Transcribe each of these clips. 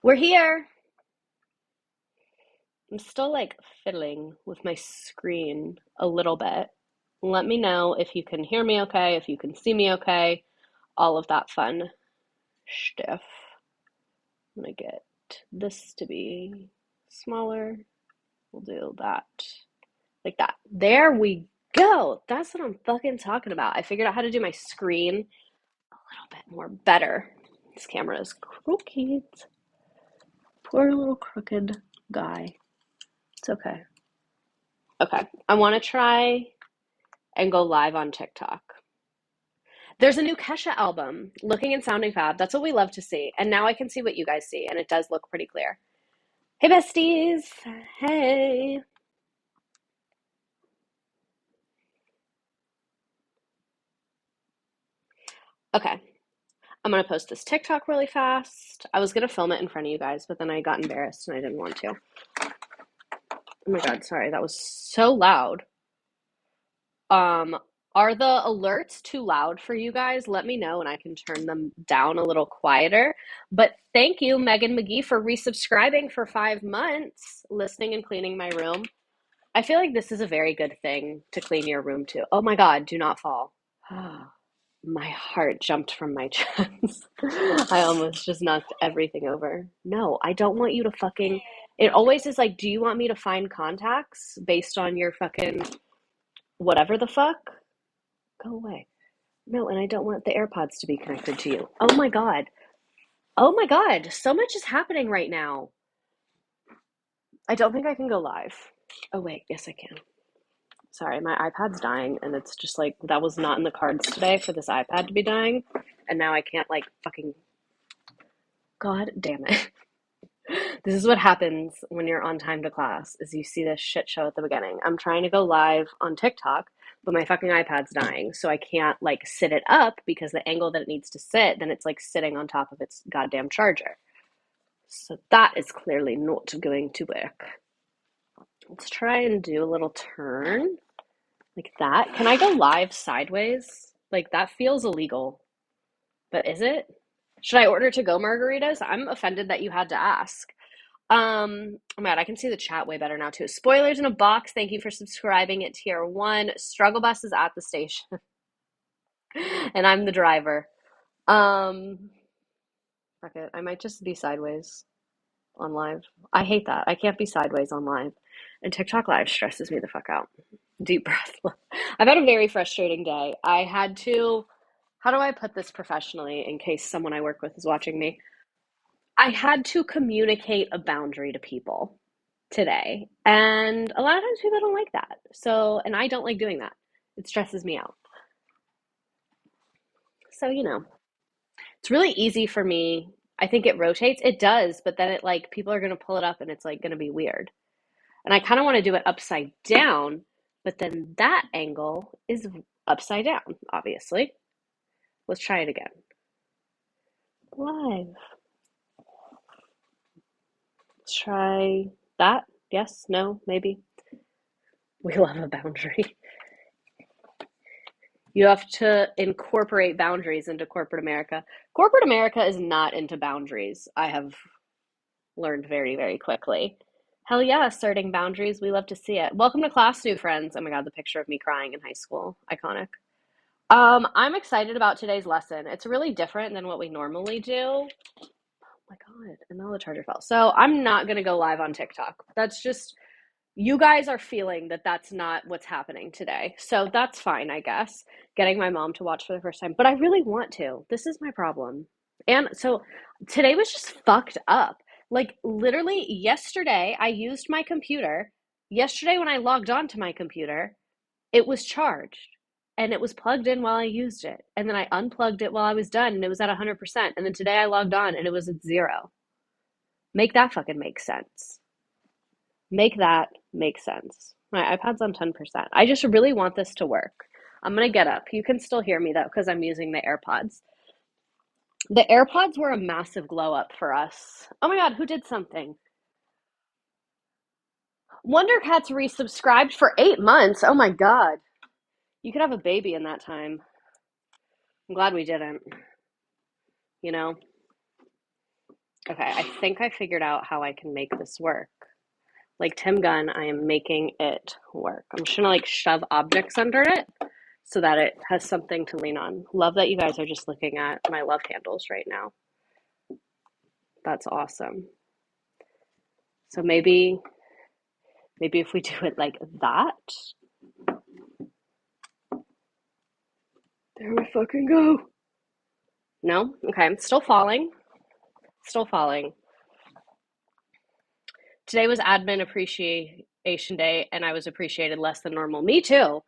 We're here. I'm still like fiddling with my screen a little bit. Let me know if you can hear me okay, if you can see me okay, all of that fun stuff. I'm gonna get this to be smaller. We'll do that like that. There we go. That's what I'm fucking talking about. I figured out how to do my screen a little bit more better. This camera is crooked. Poor little crooked guy. It's okay. Okay. I want to try and go live on TikTok. There's a new Kesha album, Looking and Sounding Fab. That's what we love to see. And now I can see what you guys see, and it does look pretty clear. Hey, besties. Hey. Okay. I'm going to post this TikTok really fast. I was going to film it in front of you guys, but then I got embarrassed and I didn't want to. Oh my God, sorry. That was so loud. Um, are the alerts too loud for you guys? Let me know and I can turn them down a little quieter. But thank you, Megan McGee, for resubscribing for 5 months, listening and cleaning my room. I feel like this is a very good thing to clean your room too. Oh my God, do not fall. My heart jumped from my chest. I almost just knocked everything over. No, I don't want you to fucking. It always is like, do you want me to find contacts based on your fucking whatever the fuck? Go away. No, and I don't want the AirPods to be connected to you. Oh my God. Oh my God. So much is happening right now. I don't think I can go live. Oh wait, yes I can. Sorry, my iPad's dying, and it's just like that was not in the cards today for this iPad to be dying, and now I can't like fucking. God damn it. This is what happens when you're on time to class, is you see this shit show at the beginning. I'm trying to go live on TikTok, but my fucking iPad's dying, so I can't like sit it up because the angle that it needs to sit, then it's like sitting on top of its goddamn charger. So that is clearly not going to work. Let's try and do a little turn like that. Can I go live sideways? Like that feels illegal, but is it? Should I order to go margaritas? I'm offended that you had to ask. Oh my God, I can see the chat way better now too. Spoilers in a box. Thank you for subscribing at tier 1. Struggle bus is at the station, and I'm the driver. Fuck it. I might just be sideways on live. I hate that. I can't be sideways on live, and TikTok live stresses me the fuck out. Deep breath. I've had a very frustrating day. I had to. How do I put this professionally in case someone I work with is watching me? I had to communicate a boundary to people today. And a lot of times people don't like that. So, and I don't like doing that. It stresses me out. So, it's really easy for me. I think it rotates. It does, but then it like people are going to pull it up and it's like going to be weird. And I kind of want to do it upside down, but then that angle is upside down, obviously. Let's try it again. Live. Let's try that. Yes, no, maybe. We love a boundary. You have to incorporate boundaries into corporate America. Corporate America is not into boundaries. I have learned very, very quickly. Hell yeah, starting boundaries. We love to see it. Welcome to class, new friends. Oh my God, the picture of me crying in high school. Iconic. I'm excited about today's lesson. It's really different than what we normally do. Oh my God, and now the charger fell. So I'm not going to go live on TikTok. That's just you guys are feeling that that's not what's happening today. So that's fine, I guess. Getting my mom to watch for the first time. But I really want to. This is my problem. And so today was just fucked up. Like literally yesterday, I used my computer. Yesterday, when I logged on to my computer, it was charged and it was plugged in while I used it. And then I unplugged it while I was done and it was at 100%. And then today I logged on and it was at 0. Make that fucking make sense. Make that make sense. My iPad's on 10%. I just really want this to work. I'm going to get up. You can still hear me though, because I'm using the AirPods. The AirPods were a massive glow up for us. Oh my God, who did something? Wonder Cat's resubscribed for 8 months. Oh my God. You could have a baby in that time. I'm glad we didn't. You know? Okay, I think I figured out how I can make this work. Like Tim Gunn, I am making it work. I'm just gonna like shove objects under it so that it has something to lean on. Love that you guys are just looking at my love handles right now. That's awesome. So maybe if we do it like that. There we fucking go. No? Okay, I'm still falling. Still falling. Today was Admin Appreciation Day, and I was appreciated less than normal. Me too.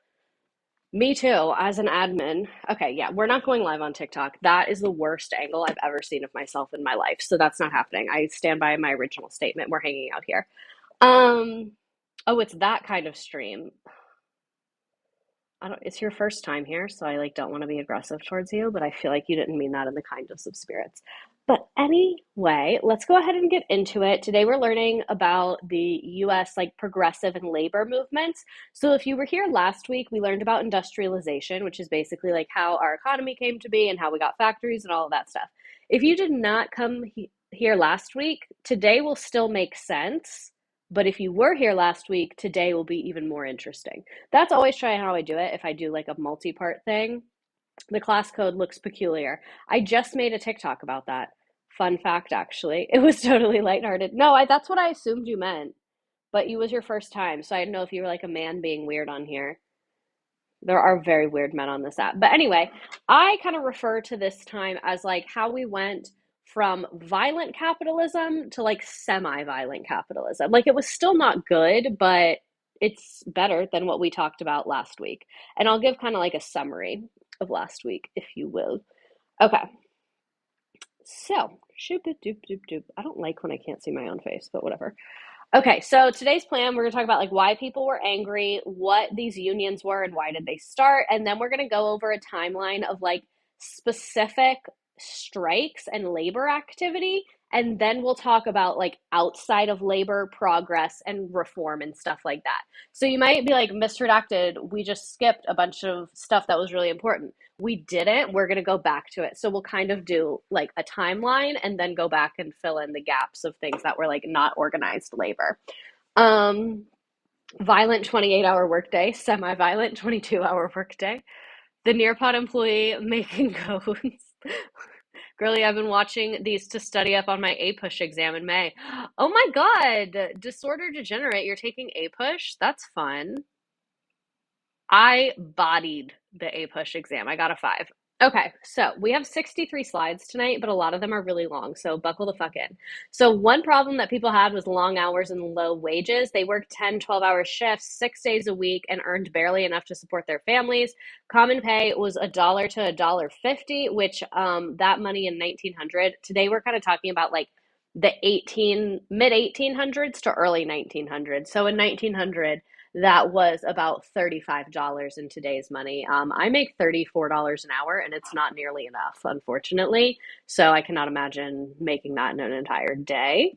Me too, as an admin. Okay, yeah, we're not going live on TikTok. That is the worst angle I've ever seen of myself in my life. So that's not happening. I stand by my original statement. We're hanging out here. Um, oh, it's that kind of stream. I don't, it's your first time here, so I like don't want to be aggressive towards you, but I feel like you didn't mean that in the kindest of spirits. But anyway, let's go ahead and get into it. Today we're learning about the US like progressive and labor movements. So if you were here last week, we learned about industrialization, which is basically like how our economy came to be and how we got factories and all of that stuff. If you did not come here last week, today will still make sense. But if you were here last week, today will be even more interesting. That's always trying how I do it. If I do like a multi-part thing, the class code looks peculiar. I just made a TikTok about that. Fun fact, actually. It was totally lighthearted. No, that's what I assumed you meant. But it was your first time, so I didn't know if you were like a man being weird on here. There are very weird men on this app. But anyway, I kind of refer to this time as like how we went from violent capitalism to like semi-violent capitalism. Like it was still not good, but it's better than what we talked about last week. And I'll give kind of like a summary of last week, if you will. Okay. So, shoop doop doop doop. I don't like when I can't see my own face, but whatever. Okay, so today's plan, we're going to talk about like why people were angry, what these unions were and why did they start, and then we're going to go over a timeline of like specific strikes and labor activity, and then we'll talk about like outside of labor progress and reform and stuff like that. So you might be like, misredacted, we just skipped a bunch of stuff that was really important. We didn't. We're going to go back to it. So we'll kind of do like a timeline and then go back and fill in the gaps of things that were like not organized labor. Um, Violent 28-hour workday, semi-violent 22-hour workday. The Nearpod employee making cones. Girlie, I've been watching these to study up on my A-Push exam in May. Oh my God, disorder degenerate, you're taking A-Push? That's fun. I bodied the A-Push exam. I got a 5. Okay, so we have 63 slides tonight, but a lot of them are really long, so buckle the fuck in. So one problem that people had was long hours and low wages. They worked 10, 12-hour shifts, 6 days a week, and earned barely enough to support their families. Common pay was $1 to $1.50, which that money in 1900. Today we're kind of talking about like the mid 1800s to early 1900s. So in 1900, that was about $35 in today's money. I make $34 an hour, and it's not nearly enough, unfortunately. So I cannot imagine making that in an entire day.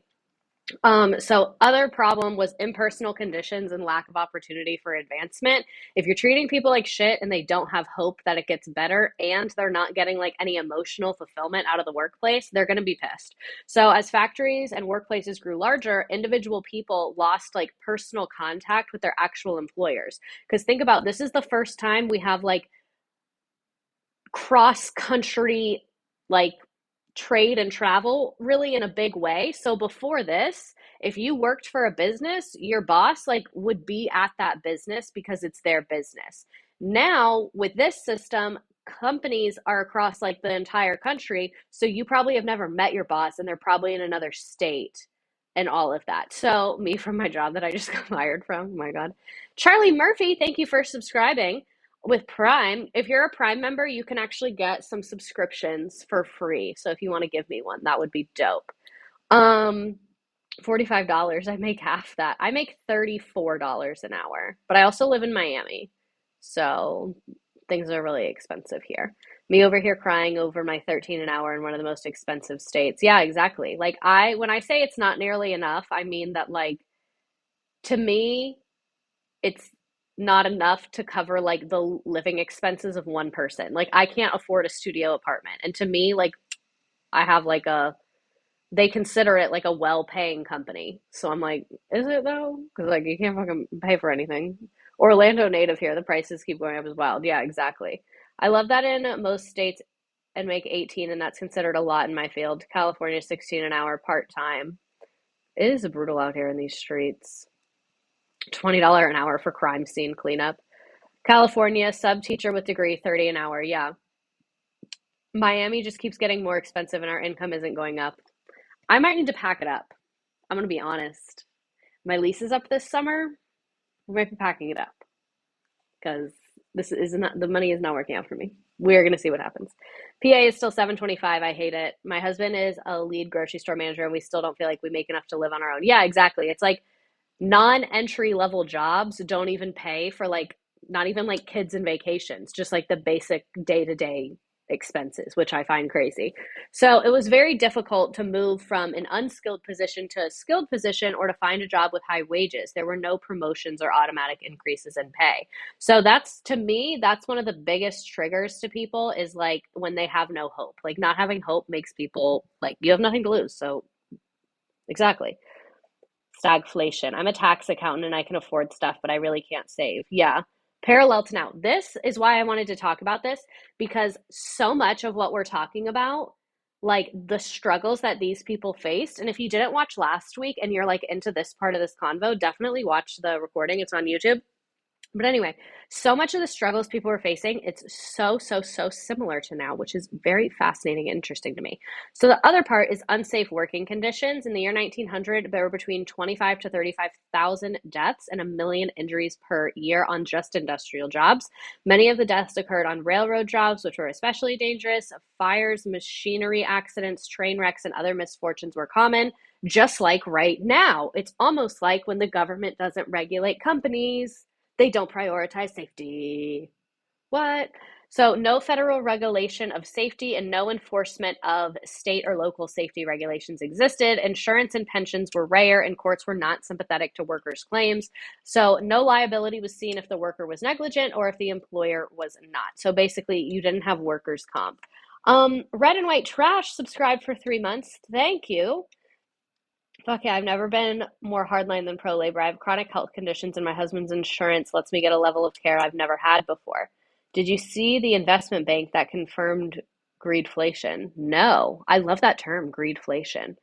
So other problem was impersonal conditions and lack of opportunity for advancement. If you're treating people like shit and they don't have hope that it gets better and they're not getting like any emotional fulfillment out of the workplace, they're going to be pissed. So as factories and workplaces grew larger, individual people lost like personal contact with their actual employers. Because think about, this is the first time we have like cross country like trade and travel really in a big way. So before this, if you worked for a business, your boss like would be at that business because it's their business. Now with this system, companies are across like the entire country, so you probably have never met your boss and they're probably in another state and all of that. So me from my job that I just got fired from, oh my God. Charlie Murphy, thank you for subscribing with Prime. If you're a Prime member, you can actually get some subscriptions for free. So if you want to give me one, that would be dope. $45. I make half that. I make $34 an hour, but I also live in Miami. So things are really expensive here. Me over here crying over my 13 an hour in one of the most expensive states. Yeah, exactly. Like when I say it's not nearly enough, I mean that like to me, it's not enough to cover like the living expenses of one person. Like I can't afford a studio apartment. And to me, like I have like a they consider it like a well-paying company. So I'm like, is it though? Because like you can't fucking pay for anything. Orlando native here, the prices keep going up as well. Yeah, exactly. I love that in most states and make 18, and that's considered a lot in my field. California, 16 an hour part-time. It is brutal out here in these streets. $20 an hour for crime scene cleanup. California, sub teacher with degree, 30 an hour. Yeah. Miami just keeps getting more expensive and our income isn't going up. I might need to pack it up. I'm going to be honest. My lease is up this summer. We might be packing it up because this is not, the money is not working out for me. We're going to see what happens. PA is still 725. I hate it. My husband is a lead grocery store manager and we still don't feel like we make enough to live on our own. Yeah, exactly. It's like non-entry level jobs don't even pay for like not even like kids and vacations, just like the basic day-to-day expenses, which I find crazy. So it was very difficult to move from an unskilled position to a skilled position or to find a job with high wages. There were no promotions or automatic increases in pay. So that's, to me, that's one of the biggest triggers to people is like when they have no hope. Like not having hope makes people like you have nothing to lose. So exactly. Stagflation. I'm a tax accountant and I can afford stuff, but I really can't save. Yeah. Parallel to now. This is why I wanted to talk about this because so much of what we're talking about, like the struggles that these people faced. And if you didn't watch last week and you're like into this part of this convo, definitely watch the recording. It's on YouTube. But anyway, so much of the struggles people were facing, it's so similar to now, which is very fascinating and interesting to me. So the other part is unsafe working conditions. In the year 1900, there were between 25 to 35,000 deaths and a million injuries per year on just industrial jobs. Many of the deaths occurred on railroad jobs, which were especially dangerous. Fires, machinery accidents, train wrecks, and other misfortunes were common. Just like right now, it's almost like when the government doesn't regulate companies, they don't prioritize safety. What? So, no federal regulation of safety and no enforcement of state or local safety regulations existed. Insurance and pensions were rare, and courts were not sympathetic to workers' claims. So, no liability was seen if the worker was negligent or if the employer was not. So, basically, you didn't have workers' comp. Red and White Trash subscribed for 3 months. Thank you. Fuck yeah, I've never been more hardline than pro labor. I have chronic health conditions, and my husband's insurance lets me get a level of care I've never had before. Did you see the investment bank that confirmed greedflation? No. I love that term, greedflation.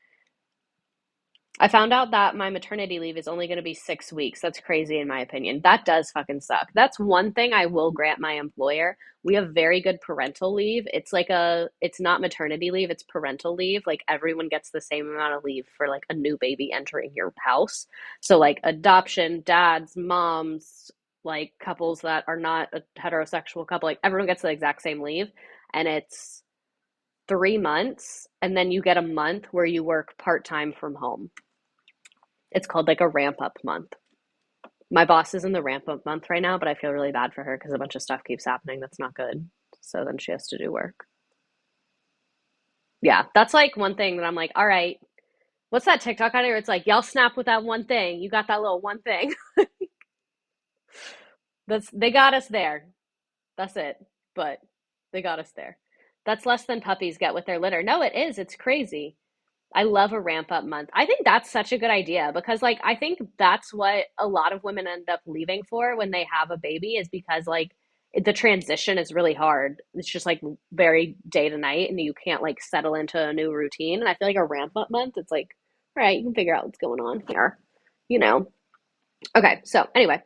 I found out that my maternity leave is only going to be 6 weeks. That's crazy in my opinion. That does fucking suck. That's one thing I will grant my employer. We have very good parental leave. It's not maternity leave, it's parental leave. Like everyone gets the same amount of leave for like a new baby entering your house. So like adoption, dads, moms, like couples that are not a heterosexual couple, like everyone gets the exact same leave. And it's 3 months. And then you get a month where you work part-time from home. It's called like a ramp up month. My boss is in the ramp up month right now, but I feel really bad for her because a bunch of stuff keeps happening that's not good. So then she has to do work. Yeah, that's like one thing that I'm like, all right, what's that TikTok out here? It's like, y'all snap with that one thing. You got that little one thing. They got us there. That's it. But they got us there. That's less than puppies get with their litter. No, it is. It's crazy. I love a ramp up month. I think that's such a good idea because like I think that's what a lot of women end up leaving for when they have a baby is because like the transition is really hard. It's just like very day to night and you can't like settle into a new routine. And I feel like a ramp up month, it's like, all right, you can figure out what's going on here, you know? Okay, so anyway,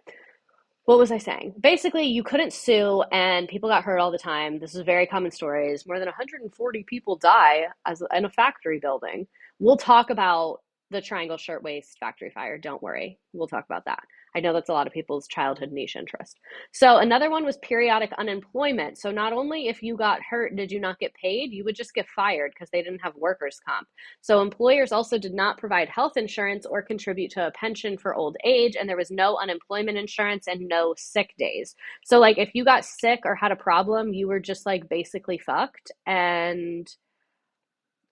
what was I saying? Basically, you couldn't sue and people got hurt all the time. This is very common stories. More than 140 people die as in a factory building. We'll talk about the Triangle Shirtwaist factory fire. Don't worry. We'll talk about that. I know that's a lot of people's childhood niche interest. So another one was periodic unemployment. So not only if you got hurt did you not get paid, you would just get fired because they didn't have workers' comp. So employers also did not provide health insurance or contribute to a pension for old age, and there was no unemployment insurance and no sick days. So like if you got sick or had a problem, you were just like basically fucked. And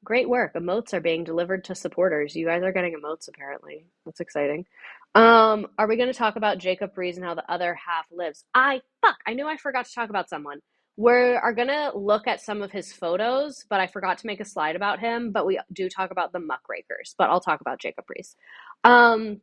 great work. Emotes are being delivered to supporters. You guys are getting emotes apparently. That's exciting. Are we going to talk about Jacob Rees and how the other half lives? I knew I forgot to talk about someone. We are gonna look at some of his photos, but I forgot to make a slide about him. But we do talk about the Muckrakers, but I'll talk about Jacob Riis. Um,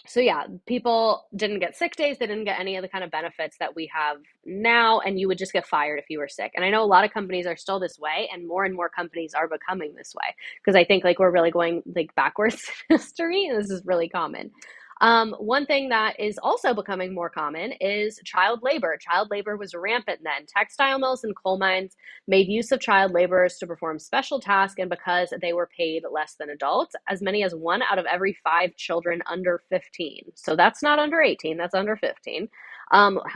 so yeah, people didn't get sick days. They didn't get any of the kind of benefits that we have now, and you would just get fired if you were sick. And I know a lot of companies are still this way, and more companies are becoming this way because I think like we're really going like backwards in history, and this is really common. One thing that is also becoming more common is child labor. Child labor was rampant then. Textile mills and coal mines made use of child laborers to perform special tasks, and because they were paid less than adults, as many as 1 out of every 5 children under 15, so that's not under 18, that's under 15,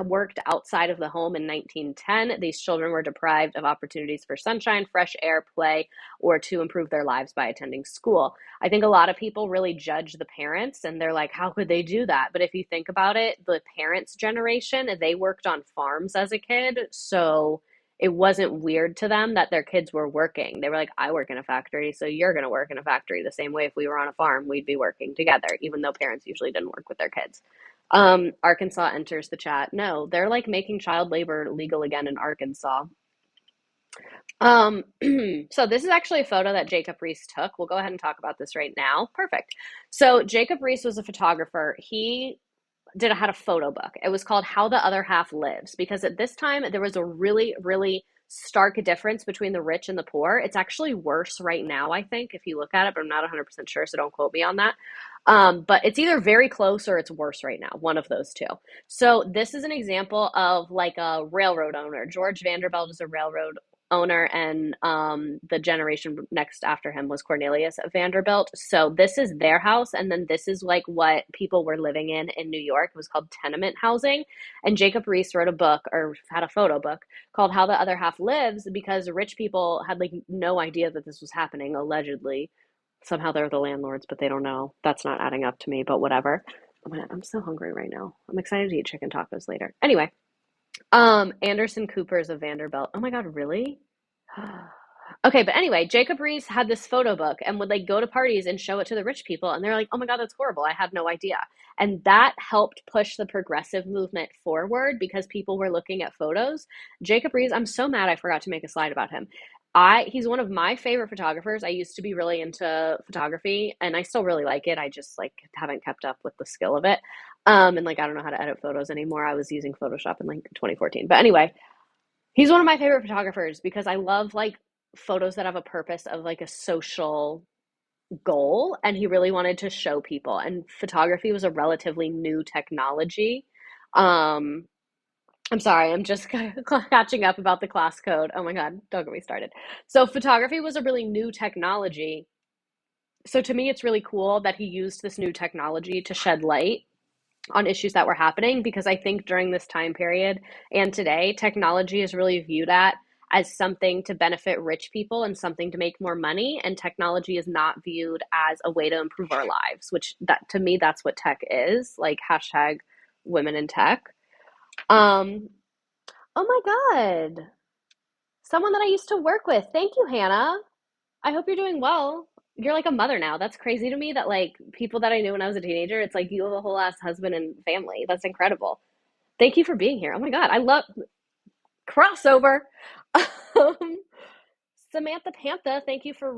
worked outside of the home in 1910. These children were deprived of opportunities for sunshine, fresh air, play, or to improve their lives by attending school. I think a lot of people really judge the parents and they're like, how could they do that? But if you think about it, the parents' generation, they worked on farms as a kid. So it wasn't weird to them that their kids were working. They were like, I work in a factory, so you're going to work in a factory. The same way if we were on a farm, we'd be working together, even though parents usually didn't work with their kids. Arkansas enters the chat. No, they're like making child labor legal again in Arkansas. Um, so this is actually a photo that Jacob Riis took. We'll go ahead and talk about this right now. Perfect. So Jacob Riis was a photographer. He had a photo book. It was called How the Other Half Lives, because at this time there was a really, really stark difference between the rich and the poor. It's actually worse right now, I think, if you look at it, but I'm not 100% sure, so don't quote me on that. But it's either very close or it's worse right now, one of those two. So this is an example of like a railroad owner. George Vanderbilt is a railroad owner, and the generation next after him was Cornelius Vanderbilt. So this is their house, and then this is like what people were living in New York. It was called tenement housing, and Jacob Riis wrote a book, or had a photo book, called How the Other Half Lives, because rich people had like no idea that this was happening, allegedly. Somehow they're the landlords, but they don't know. That's not adding up to me, but whatever. I'm so hungry right now. I'm excited to eat chicken tacos later. Anyway, Anderson Cooper's of Vanderbilt. Oh my God, really? Okay, but anyway, Jacob Riis had this photo book and would like go to parties and show it to the rich people, and they're like, "Oh my God, that's horrible. I had no idea." And that helped push the progressive movement forward because people were looking at photos. Jacob Riis, I'm so mad I forgot to make a slide about him. He's one of my favorite photographers. I used to be really into photography, and I still really like it. I just like haven't kept up with the skill of it. And like I don't know how to edit photos anymore. I was using Photoshop in like 2014. But anyway, he's one of my favorite photographers because I love like photos that have a purpose of like a social goal, and he really wanted to show people, and photography was a relatively new technology. um I'm sorry, I'm just catching up about the class code. Oh my God, don't get me started. So photography was a really new technology, so to me it's really cool that he used this new technology to shed light on issues that were happening, because I think during this time period and today, technology is really viewed at as something to benefit rich people and something to make more money, and technology is not viewed as a way to improve our lives, which that to me that's what tech is, like hashtag women in tech. Um oh my God. Someone that I used to work with. Thank you, Hannah. I hope you're doing well. You're like a mother now. That's crazy to me that like people that I knew when I was a teenager, it's like you have a whole ass husband and family. That's incredible. Thank you for being here. Oh my God, I love crossover. Um, Samantha Pantha, thank you for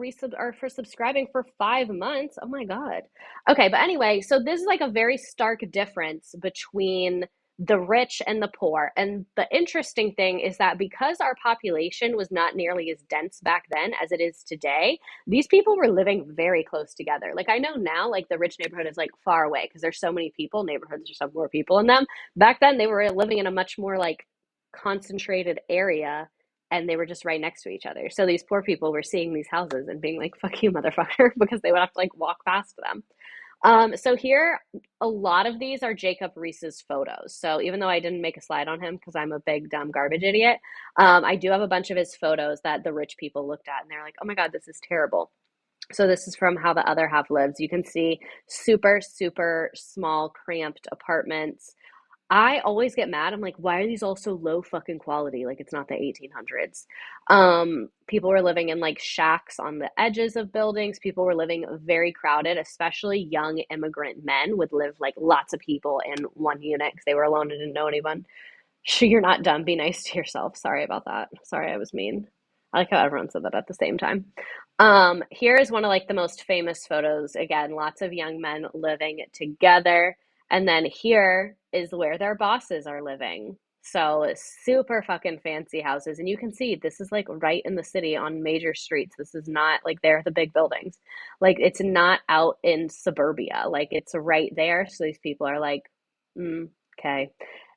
for subscribing for 5 months. Oh my God. Okay, but anyway, so this is like a very stark difference between the rich and the poor. And the interesting thing is that because our population was not nearly as dense back then as it is today, these people were living very close together. Like I know now, like the rich neighborhood is like far away because there's so many people. Neighborhoods just have more people in them. Back then, they were living in a much more like concentrated area, and they were just right next to each other. So these poor people were seeing these houses and being like, fuck you, motherfucker, because they would have to like walk past them. So here, a lot of these are Jacob Riis's photos. So even though I didn't make a slide on him because I'm a big dumb garbage idiot, I do have a bunch of his photos that the rich people looked at and they're like, oh my God, this is terrible. So this is from How the Other Half Lives. You can see super, super small, cramped apartments. I always get mad. I'm like, why are these all so low fucking quality? Like, it's not the 1800s. People were living in like shacks on the edges of buildings. People were living very crowded, especially young immigrant men would live like lots of people in one unit because they were alone and didn't know anyone. You're not dumb. Be nice to yourself. Sorry about that. Sorry, I was mean. I like how everyone said that at the same time. Here is one of like the most famous photos. Again, lots of young men living together. And then here is where their bosses are living. So super fucking fancy houses. And you can see this is like right in the city on major streets. This is not like they're the big buildings. Like it's not out in suburbia. Like it's right there. So these people are like, okay.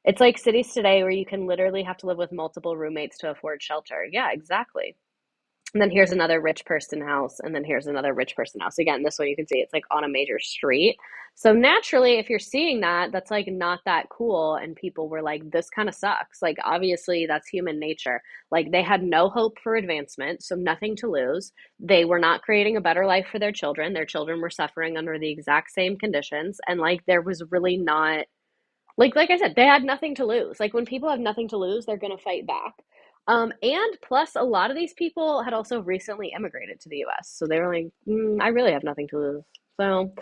It's like cities today where you can literally have to live with multiple roommates to afford shelter. Yeah, exactly. And then here's another rich person house, and then here's another rich person house. Again, this one you can see it's like on a major street. So naturally, if you're seeing that, that's like not that cool. And people were like, this kind of sucks. Like, obviously, that's human nature. Like, they had no hope for advancement, so nothing to lose. They were not creating a better life for their children. Their children were suffering under the exact same conditions. And like, there was really not like I said, they had nothing to lose. Like when people have nothing to lose, they're gonna fight back. And plus, a lot of these people had also recently immigrated to the U.S., so they were like, I really have nothing to lose. So,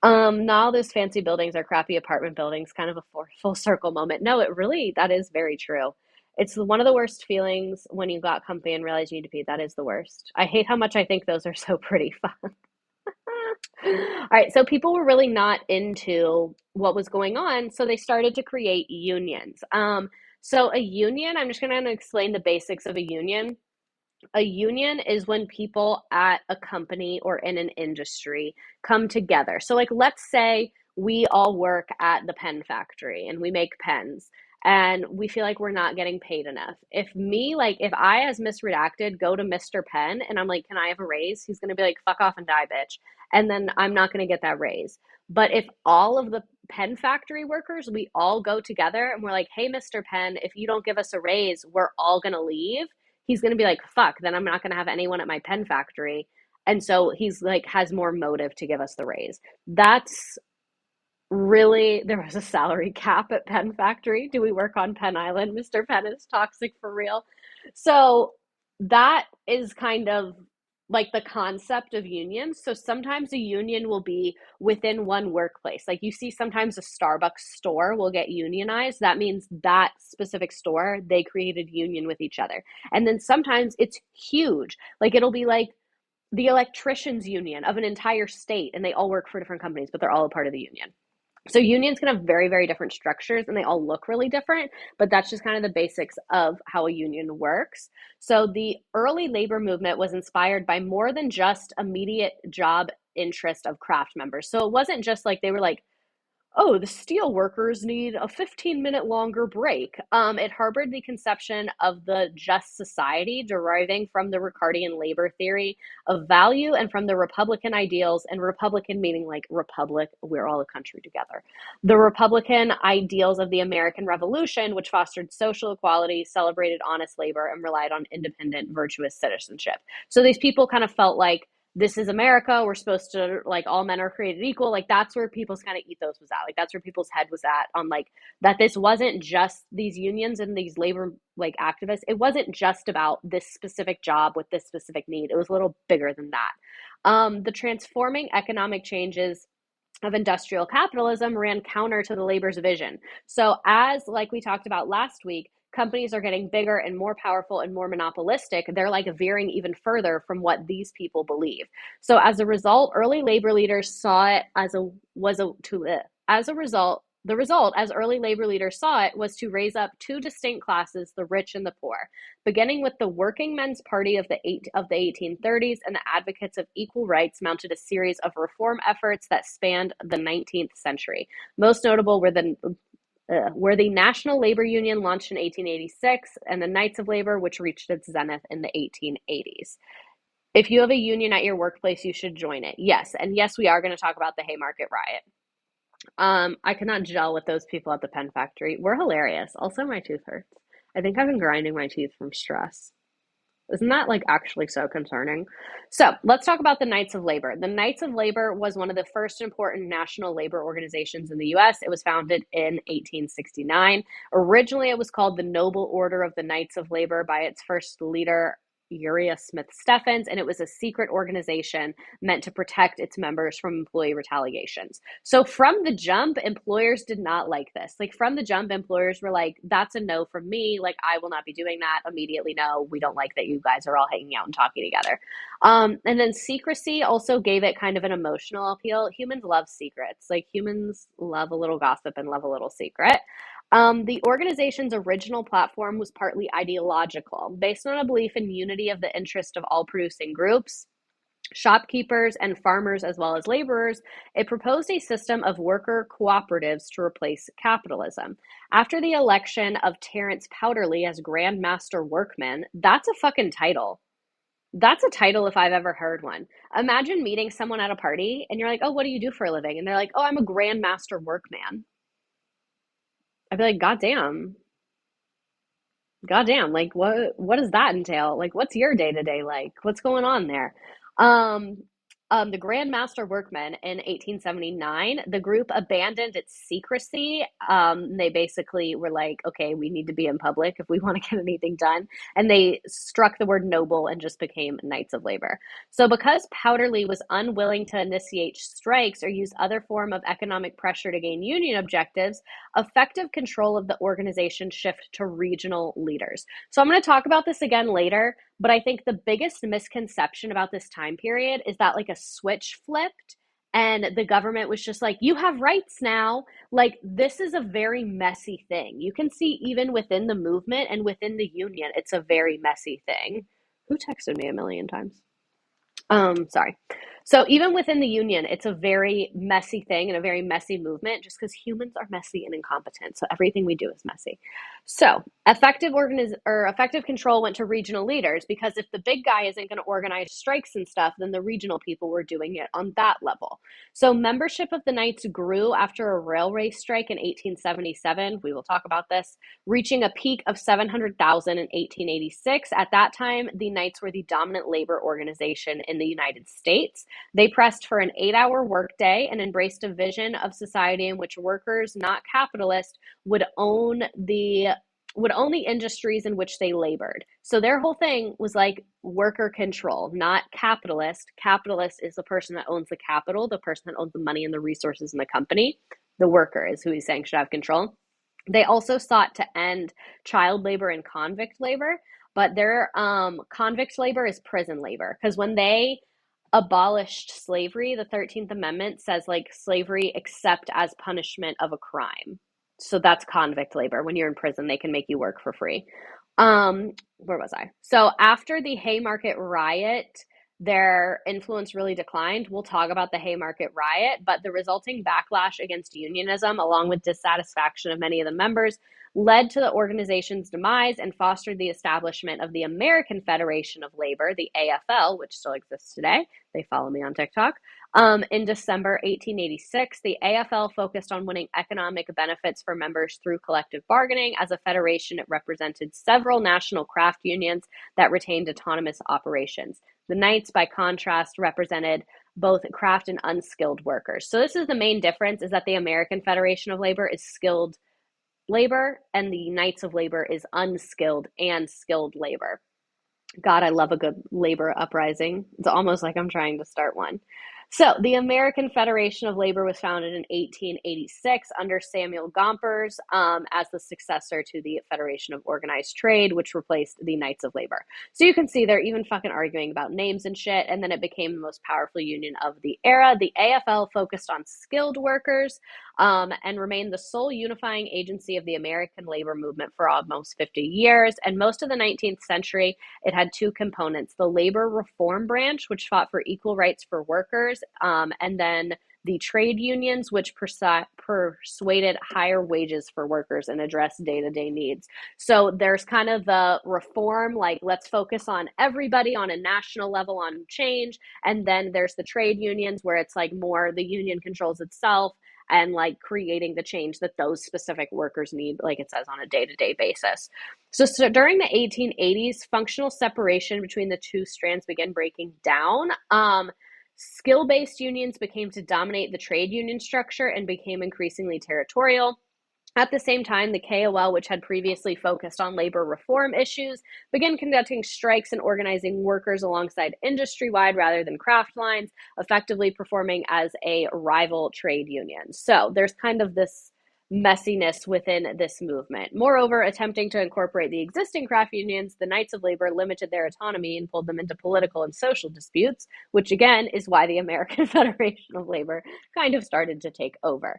now those fancy buildings are crappy apartment buildings, kind of a full circle moment. No, it really that is very true. It's one of the worst feelings when you got comfy and realize you need to pee. That is the worst. I hate how much I think those are so pretty fun. All right, so people were really not into what was going on, so they started to create unions. So a union, I'm just going to explain the basics of a union. A union is when people at a company or in an industry come together. So, like, let's say we all work at the pen factory and we make pens and we feel like we're not getting paid enough. If I, as Miss Redacted, go to Mr. Penn and I'm like, can I have a raise? He's going to be like, fuck off and die, bitch. And then I'm not going to get that raise. But if all of the pen factory workers, we all go together and we're like, hey, Mr. Penn, if you don't give us a raise, we're all going to leave. He's going to be like, fuck, then I'm not going to have anyone at my pen factory. And so he's like, has more motive to give us the raise. That's really, there was a salary cap at Penn Factory. Do we work on Penn Island? Mr. Penn is toxic for real. So that is kind of like the concept of unions. So sometimes a union will be within one workplace. Like you see sometimes a Starbucks store will get unionized. That means that specific store, they created union with each other. And then sometimes it's huge. Like it'll be like the electricians union of an entire state and they all work for different companies, but they're all a part of the union. So unions can have very, very different structures and they all look really different, but that's just kind of the basics of how a union works. So the early labor movement was inspired by more than just immediate job interest of craft members. So it wasn't just like they were like, oh, the steel workers need a 15-minute longer break. It harbored the conception of the just society deriving from the Ricardian labor theory of value and from the Republican ideals, and Republican meaning like republic, we're all a country together. The Republican ideals of the American Revolution, which fostered social equality, celebrated honest labor, and relied on independent, virtuous citizenship. So these people kind of felt like this is America. We're supposed to like all men are created equal. Like that's where people's kind of ethos was at. Like that's where people's head was at on like that this wasn't just these unions and these labor like activists. It wasn't just about this specific job with this specific need. It was a little bigger than that. The transforming economic changes of industrial capitalism ran counter to the labor's vision. So as like we talked about last week, companies are getting bigger and more powerful and more monopolistic. They're like veering even further from what these people believe. So as a result, early labor leaders saw it as a result, the result, as early labor leaders saw it, was to raise up two distinct classes, the rich and the poor, beginning with the Working Men's Party of the 1830s and the advocates of equal rights mounted a series of reform efforts that spanned the 19th century. Most notable were the National Labor Union, launched in 1886, and the Knights of Labor, which reached its zenith in the 1880s. If you have a union at your workplace, you should join it. Yes, and yes, we are going to talk about the Haymarket Riot. I cannot gel with those people at the pen factory. We're hilarious. Also, my tooth hurts. I think I've been grinding my teeth from stress. Isn't that like actually so concerning? So let's talk about the Knights of Labor. The Knights of Labor was one of the first important national labor organizations in the US. It was founded in 1869. Originally, it was called the Noble Order of the Knights of Labor by its first leader, Uriah Smith Steffens, and it was a secret organization meant to protect its members from employee retaliations. So from the jump, employers did not like this. Like from the jump, employers were like, that's a no from me. Like I will not be doing that. Immediately, no, we don't like that you guys are all hanging out and talking together. And then secrecy also gave it kind of an emotional appeal. Humans love secrets. Like humans love a little gossip and love a little secret. The organization's original platform was partly ideological, based on a belief in unity of the interest of all producing groups, shopkeepers and farmers as well as laborers. It proposed a system of worker cooperatives to replace capitalism. After the election of Terence Powderly as Grand Master Workman, that's a fucking title. That's a title if I've ever heard one. Imagine meeting someone at a party and you're like, oh, what do you do for a living? And they're like, oh, I'm a Grand Master Workman. I'd be like, goddamn, like what does that entail? Like what's your day to day like? What's going on there? Um, the Grand Master Workmen in 1879, the group abandoned its secrecy. They basically were like, okay, we need to be in public if we want to get anything done. And they struck the word noble and just became Knights of Labor. So because Powderly was unwilling to initiate strikes or use other form of economic pressure to gain union objectives, effective control of the organization shifted to regional leaders. So I'm going to talk about this again later, but I think the biggest misconception about this time period is that like a switch flipped and the government was just like, you have rights now. Like, this is a very messy thing. You can see even within the movement and within the union, it's a very messy thing. Who texted me a million times? Sorry. So even within the union, it's a very messy thing and a very messy movement just because humans are messy and incompetent. So everything we do is messy. So effective control went to regional leaders because if the big guy isn't going to organize strikes and stuff, then the regional people were doing it on that level. So membership of the Knights grew after a railway strike in 1877. We will talk about this, reaching a peak of 700,000 in 1886. At that time, the Knights were the dominant labor organization in the United States. They pressed for an 8-hour workday and embraced a vision of society in which workers, not capitalists, would own the industries in which they labored. So their whole thing was like worker control, not capitalist. Capitalist is the person that owns the capital, the person that owns the money and the resources in the company. The worker is who he's saying should have control. They also sought to end child labor and convict labor, but their convict labor is prison labor because when they abolished slavery, the 13th Amendment says like slavery except as punishment of a crime. So that's convict labor. When you're in prison, they can make you work for free. Where was I? So after the Haymarket Riot, their influence really declined. We'll talk about the Haymarket Riot, but the resulting backlash against unionism, along with dissatisfaction of many of the members, led to the organization's demise and fostered the establishment of the American Federation of Labor, the AFL, which still exists today. They follow me on TikTok. In December 1886, the AFL focused on winning economic benefits for members through collective bargaining. As a federation, it represented several national craft unions that retained autonomous operations. The Knights, by contrast, represented both craft and unskilled workers. So this is the main difference, is that the American Federation of Labor is skilled labor and the Knights of Labor is unskilled and skilled labor. God, I love a good labor uprising. It's almost like I'm trying to start one. So the American Federation of Labor was founded in 1886 under Samuel Gompers as the successor to the Federation of Organized Trade, which replaced the Knights of Labor. So you can see they're even fucking arguing about names and shit, and then it became the most powerful union of the era. The AFL focused on skilled workers and remained the sole unifying agency of the American labor movement for almost 50 years. And most of the 19th century, it had two components: the labor reform branch, which fought for equal rights for workers, and then the trade unions, which persuaded higher wages for workers and addressed day-to-day needs. So there's kind of the reform, like let's focus on everybody on a national level on change. And then there's the trade unions where it's like more the union controls itself and like creating the change that those specific workers need, like it says, on a day-to-day basis. So during the 1880s, functional separation between the two strands began breaking down. Skill-based unions became to dominate the trade union structure and became increasingly territorial. At the same time, the KOL, which had previously focused on labor reform issues, began conducting strikes and organizing workers alongside industry-wide rather than craft lines, effectively performing as a rival trade union. So there's kind of this messiness within this movement. Moreover, attempting to incorporate the existing craft unions, the Knights of Labor limited their autonomy and pulled them into political and social disputes, which again is why the American Federation of Labor kind of started to take over.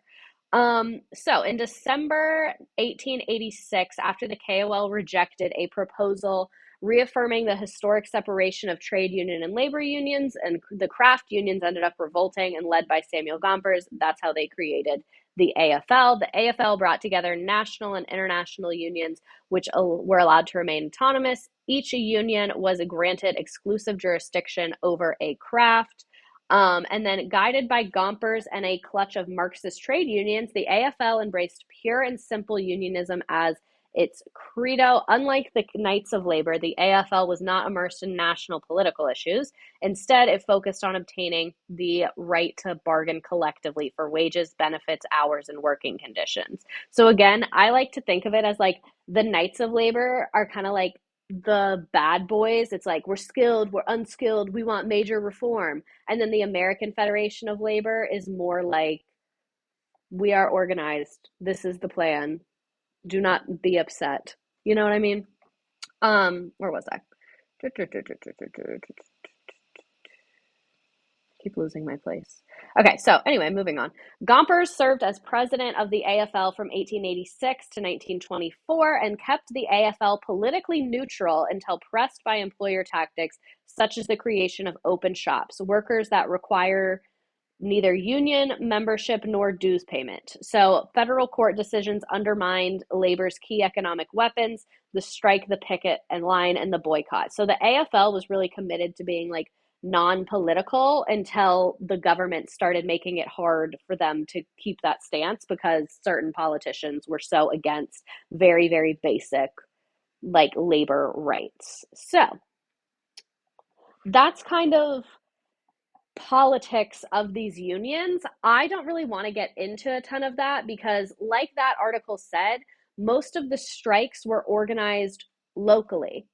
So in December 1886, after the KOL rejected a proposal reaffirming the historic separation of trade union and labor unions, and the craft unions ended up revolting and led by Samuel Gompers, that's how they created the AFL. The AFL brought together national and international unions, which were allowed to remain autonomous. Each union was granted exclusive jurisdiction over a craft. And then, guided by Gompers and a clutch of Marxist trade unions, the AFL embraced pure and simple unionism as its credo. Unlike the Knights of Labor, the AFL was not immersed in national political issues. Instead, it focused on obtaining the right to bargain collectively for wages, benefits, hours, and working conditions. So, again, I like to think of it as like the Knights of Labor are kind of like the bad boys. It's like, we're skilled, we're unskilled, we want major reform. And then the American Federation of Labor is more like, we are organized, this is the plan, do not be upset. You know what I mean? Where was I? Keep losing my place. Okay, so anyway, moving on. Gompers served as president of the AFL from 1886 to 1924 and kept the AFL politically neutral until pressed by employer tactics such as the creation of open shops, workers that require neither union membership nor dues payment. So federal court decisions undermined labor's key economic weapons, the strike, the picket and line, and the boycott. So the AFL was really committed to being like non-political until the government started making it hard for them to keep that stance because certain politicians were so against very, very basic like labor rights. So that's kind of politics of these unions. I don't really want to get into a ton of that because, like that article said, most of the strikes were organized locally.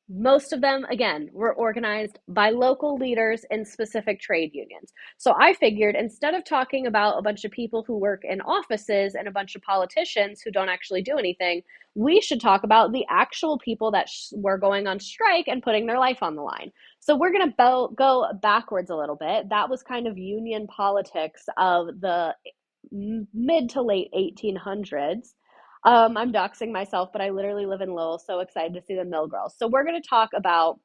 Most of them, again, were organized by local leaders in specific trade unions. So I figured instead of talking about a bunch of people who work in offices and a bunch of politicians who don't actually do anything, we should talk about the actual people that were going on strike and putting their life on the line. So we're going to go backwards a little bit. That was kind of union politics of the mid to late 1800s. I'm doxing myself, but I literally live in Lowell, so excited to see the Mill Girls. So we're going to talk about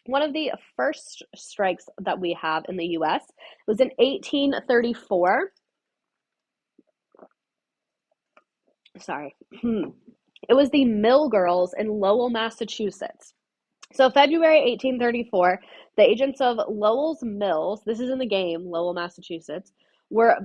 one of the first strikes that we have in the U.S. It was in 1834. Sorry. It was the Mill Girls in Lowell, Massachusetts. So February 1834, the agents of Lowell's Mills, this is in the game, Lowell, Massachusetts, were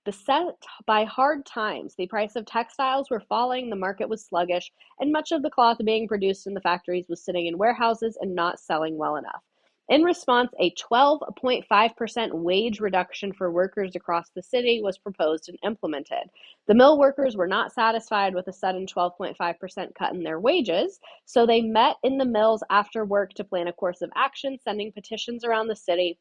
beset by hard times. The price of textiles were falling, the market was sluggish, and much of the cloth being produced in the factories was sitting in warehouses and not selling well enough. In response, a 12.5% wage reduction for workers across the city was proposed and implemented. The mill workers were not satisfied with a sudden 12.5% cut in their wages, so they met in the mills after work to plan a course of action, sending petitions around the city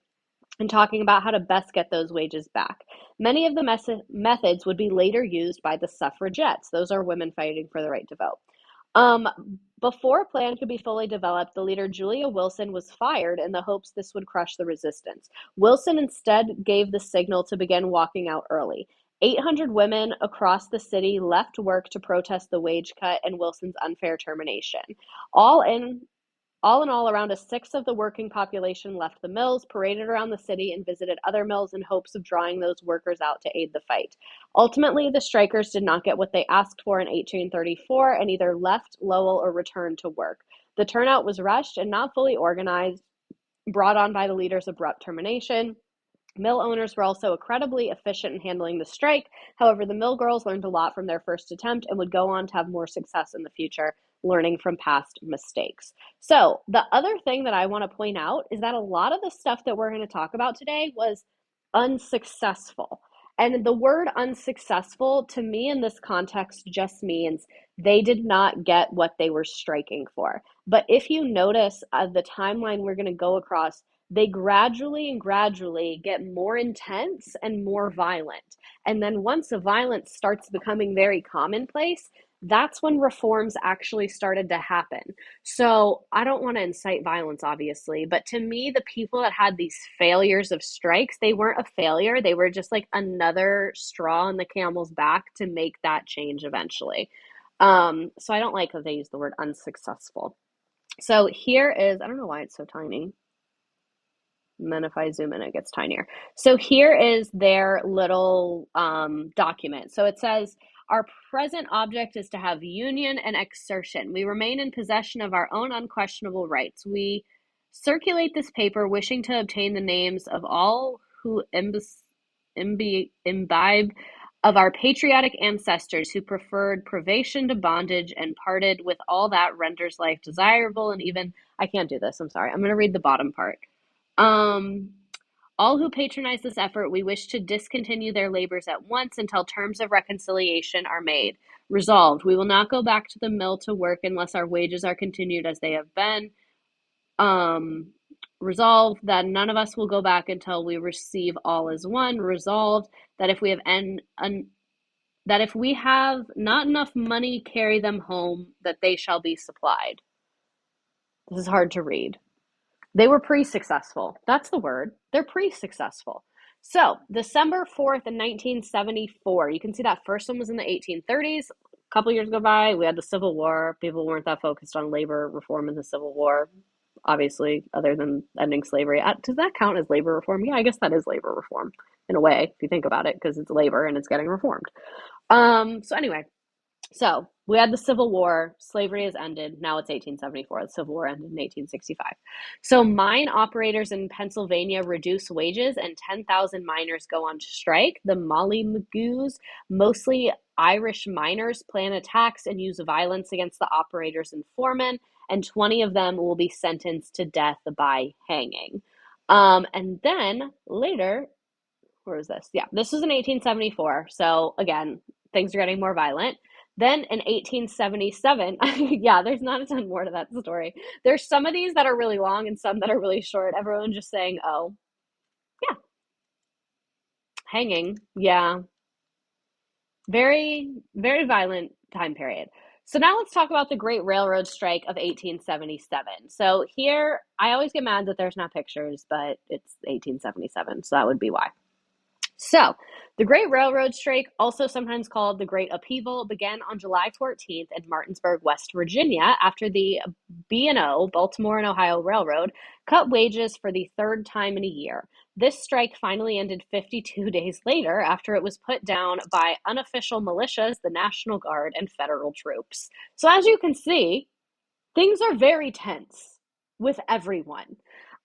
and talking about how to best get those wages back. Many of the methods would be later used by the suffragettes. Those are women fighting for the right to vote. Before a plan could be fully developed, the leader Julia Wilson was fired in the hopes this would crush the resistance. Wilson instead gave the signal to begin walking out early. 800 women across the city left work to protest the wage cut and Wilson's unfair termination. All in all, around a sixth of the working population left the mills, paraded around the city, and visited other mills in hopes of drawing those workers out to aid the fight. Ultimately, the strikers did not get what they asked for in 1834 and either left Lowell or returned to work. The turnout was rushed and not fully organized, brought on by the leader's abrupt termination. Mill owners were also incredibly efficient in handling the strike. However, the mill girls learned a lot from their first attempt and would go on to have more success in the future, learning from past mistakes. So the other thing that I want to point out is that a lot of the stuff that we're going to talk about today was unsuccessful. And the word unsuccessful to me in this context just means they did not get what they were striking for. But if you notice the timeline we're going to go across, they gradually and gradually get more intense and more violent. And then once the violence starts becoming very commonplace, that's when reforms actually started to happen. So I don't want to incite violence, obviously, but to me, the people that had these failures of strikes, they weren't a failure. They were just like another straw in the camel's back to make that change eventually. So I don't like that they use the word unsuccessful. So here is, I don't know why it's so tiny. And then if I zoom in, it gets tinier. So here is their little document. So it says, our present object is to have union and exertion. We remain in possession of our own unquestionable rights. We circulate this paper wishing to obtain the names of all who imbibe of our patriotic ancestors who preferred privation to bondage and parted with all that renders life desirable and even, I can't do this, I'm sorry. I'm going to read the bottom part. All who patronize this effort, we wish to discontinue their labors at once until terms of reconciliation are made. Resolved, we will not go back to the mill to work unless our wages are continued as they have been. Resolved that none of us will go back until we receive all as one. Resolved that if we have not enough money, carry them home, that they shall be supplied. This is hard to read. They were pre-successful. That's the word. They're pre-successful. So, December 4th in 1974, you can see that first one was in the 1830s. A couple years go by, we had the Civil War. People weren't that focused on labor reform in the Civil War, obviously, other than ending slavery. Does that count as labor reform? Yeah, I guess that is labor reform in a way, if you think about it, because it's labor and it's getting reformed. So anyway, so we had the Civil War, slavery has ended, now it's 1874, the Civil War ended in 1865. So mine operators in Pennsylvania reduce wages and 10,000 miners go on strike. The Mollymagoos, mostly Irish miners, plan attacks and use violence against the operators and foremen, and 20 of them will be sentenced to death by hanging. And then later, where was this? Yeah, this was in 1874, so again, things are getting more violent. Then in 1877, yeah, there's not a ton more to that story. There's some of these that are really long and some that are really short. Everyone just saying, oh, yeah, hanging. Yeah, very, very violent time period. So now let's talk about the Great Railroad Strike of 1877. So here, I always get mad that there's not pictures, but it's 1877, so that would be why. So, the Great Railroad Strike, also sometimes called the Great Upheaval, began on July 14th in Martinsburg, West Virginia, after the B&O, Baltimore and Ohio Railroad, cut wages for the third time in a year. This strike finally ended 52 days later after it was put down by unofficial militias, the National Guard, and federal troops. So, as you can see, things are very tense with everyone.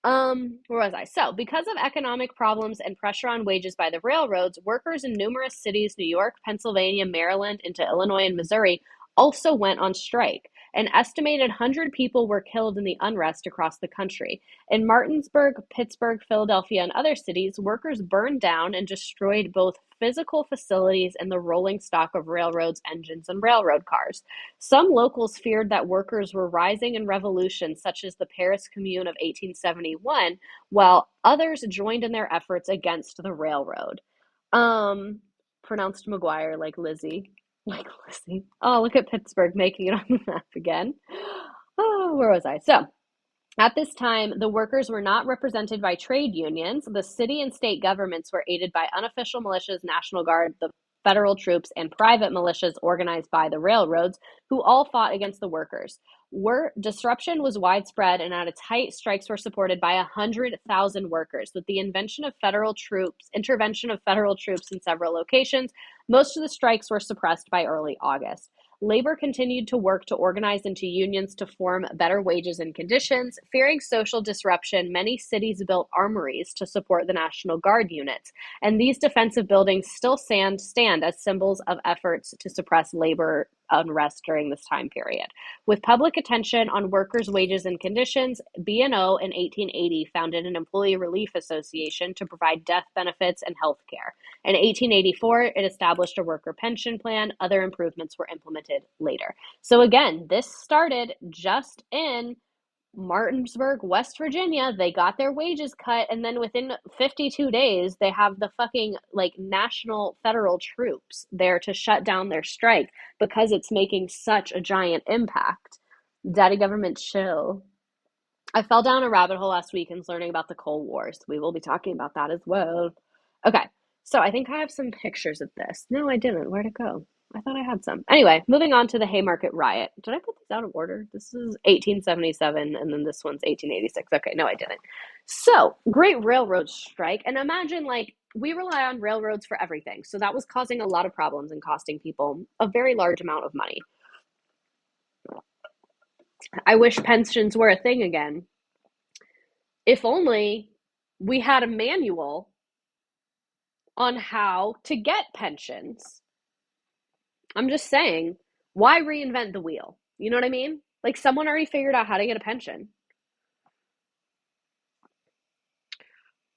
Where was I? So, because of economic problems and pressure on wages by the railroads, workers in numerous cities, New York, Pennsylvania, Maryland, into Illinois and Missouri, also went on strike. An estimated 100 people were killed in the unrest across the country. In Martinsburg, Pittsburgh, Philadelphia, and other cities, workers burned down and destroyed both physical facilities and the rolling stock of railroads, engines, and railroad cars. Some locals feared that workers were rising in revolutions, such as the Paris Commune of 1871, while others joined in their efforts against the railroad. Pronounced Maguire like Lizzie. Like Lizzie. Oh, look at Pittsburgh making it on the map again. Oh, where was I? So, at this time, the workers were not represented by trade unions. The city and state governments were aided by unofficial militias, National Guard, the federal troops, and private militias organized by the railroads, who all fought against the workers. Disruption was widespread, and at its height, strikes were supported by 100,000 workers. With the intervention of federal troops in several locations, most of the strikes were suppressed by early August. Labor continued to work to organize into unions to form better wages and conditions. Fearing social disruption, many cities built armories to support the National Guard units, and these defensive buildings still stand as symbols of efforts to suppress labor unrest during this time period. With public attention on workers' wages and conditions, B&O in 1880 founded an employee relief association to provide death benefits and health care. In 1884, it established a worker pension plan. Other improvements were implemented later. So again, this started just in Martinsburg, West Virginia. They got their wages cut, and then within 52 days, they have the fucking like national federal troops there to shut down their strike because it's making such a giant impact. Daddy government chill. I fell down a rabbit hole last week and learning about the Cold Wars. We will be talking about that as well. Okay, so I think I have some pictures of this. No, I didn't. Where'd it go? I thought I had some. Anyway, moving on to the Haymarket Riot. Did I put this out of order? This is 1877, and then this one's 1886. Okay, no, I didn't. So, Great Railroad Strike. And imagine, like, we rely on railroads for everything. So that was causing a lot of problems and costing people a very large amount of money. I wish pensions were a thing again. If only we had a manual on how to get pensions. I'm just saying, why reinvent the wheel? You know what I mean? Like, someone already figured out how to get a pension.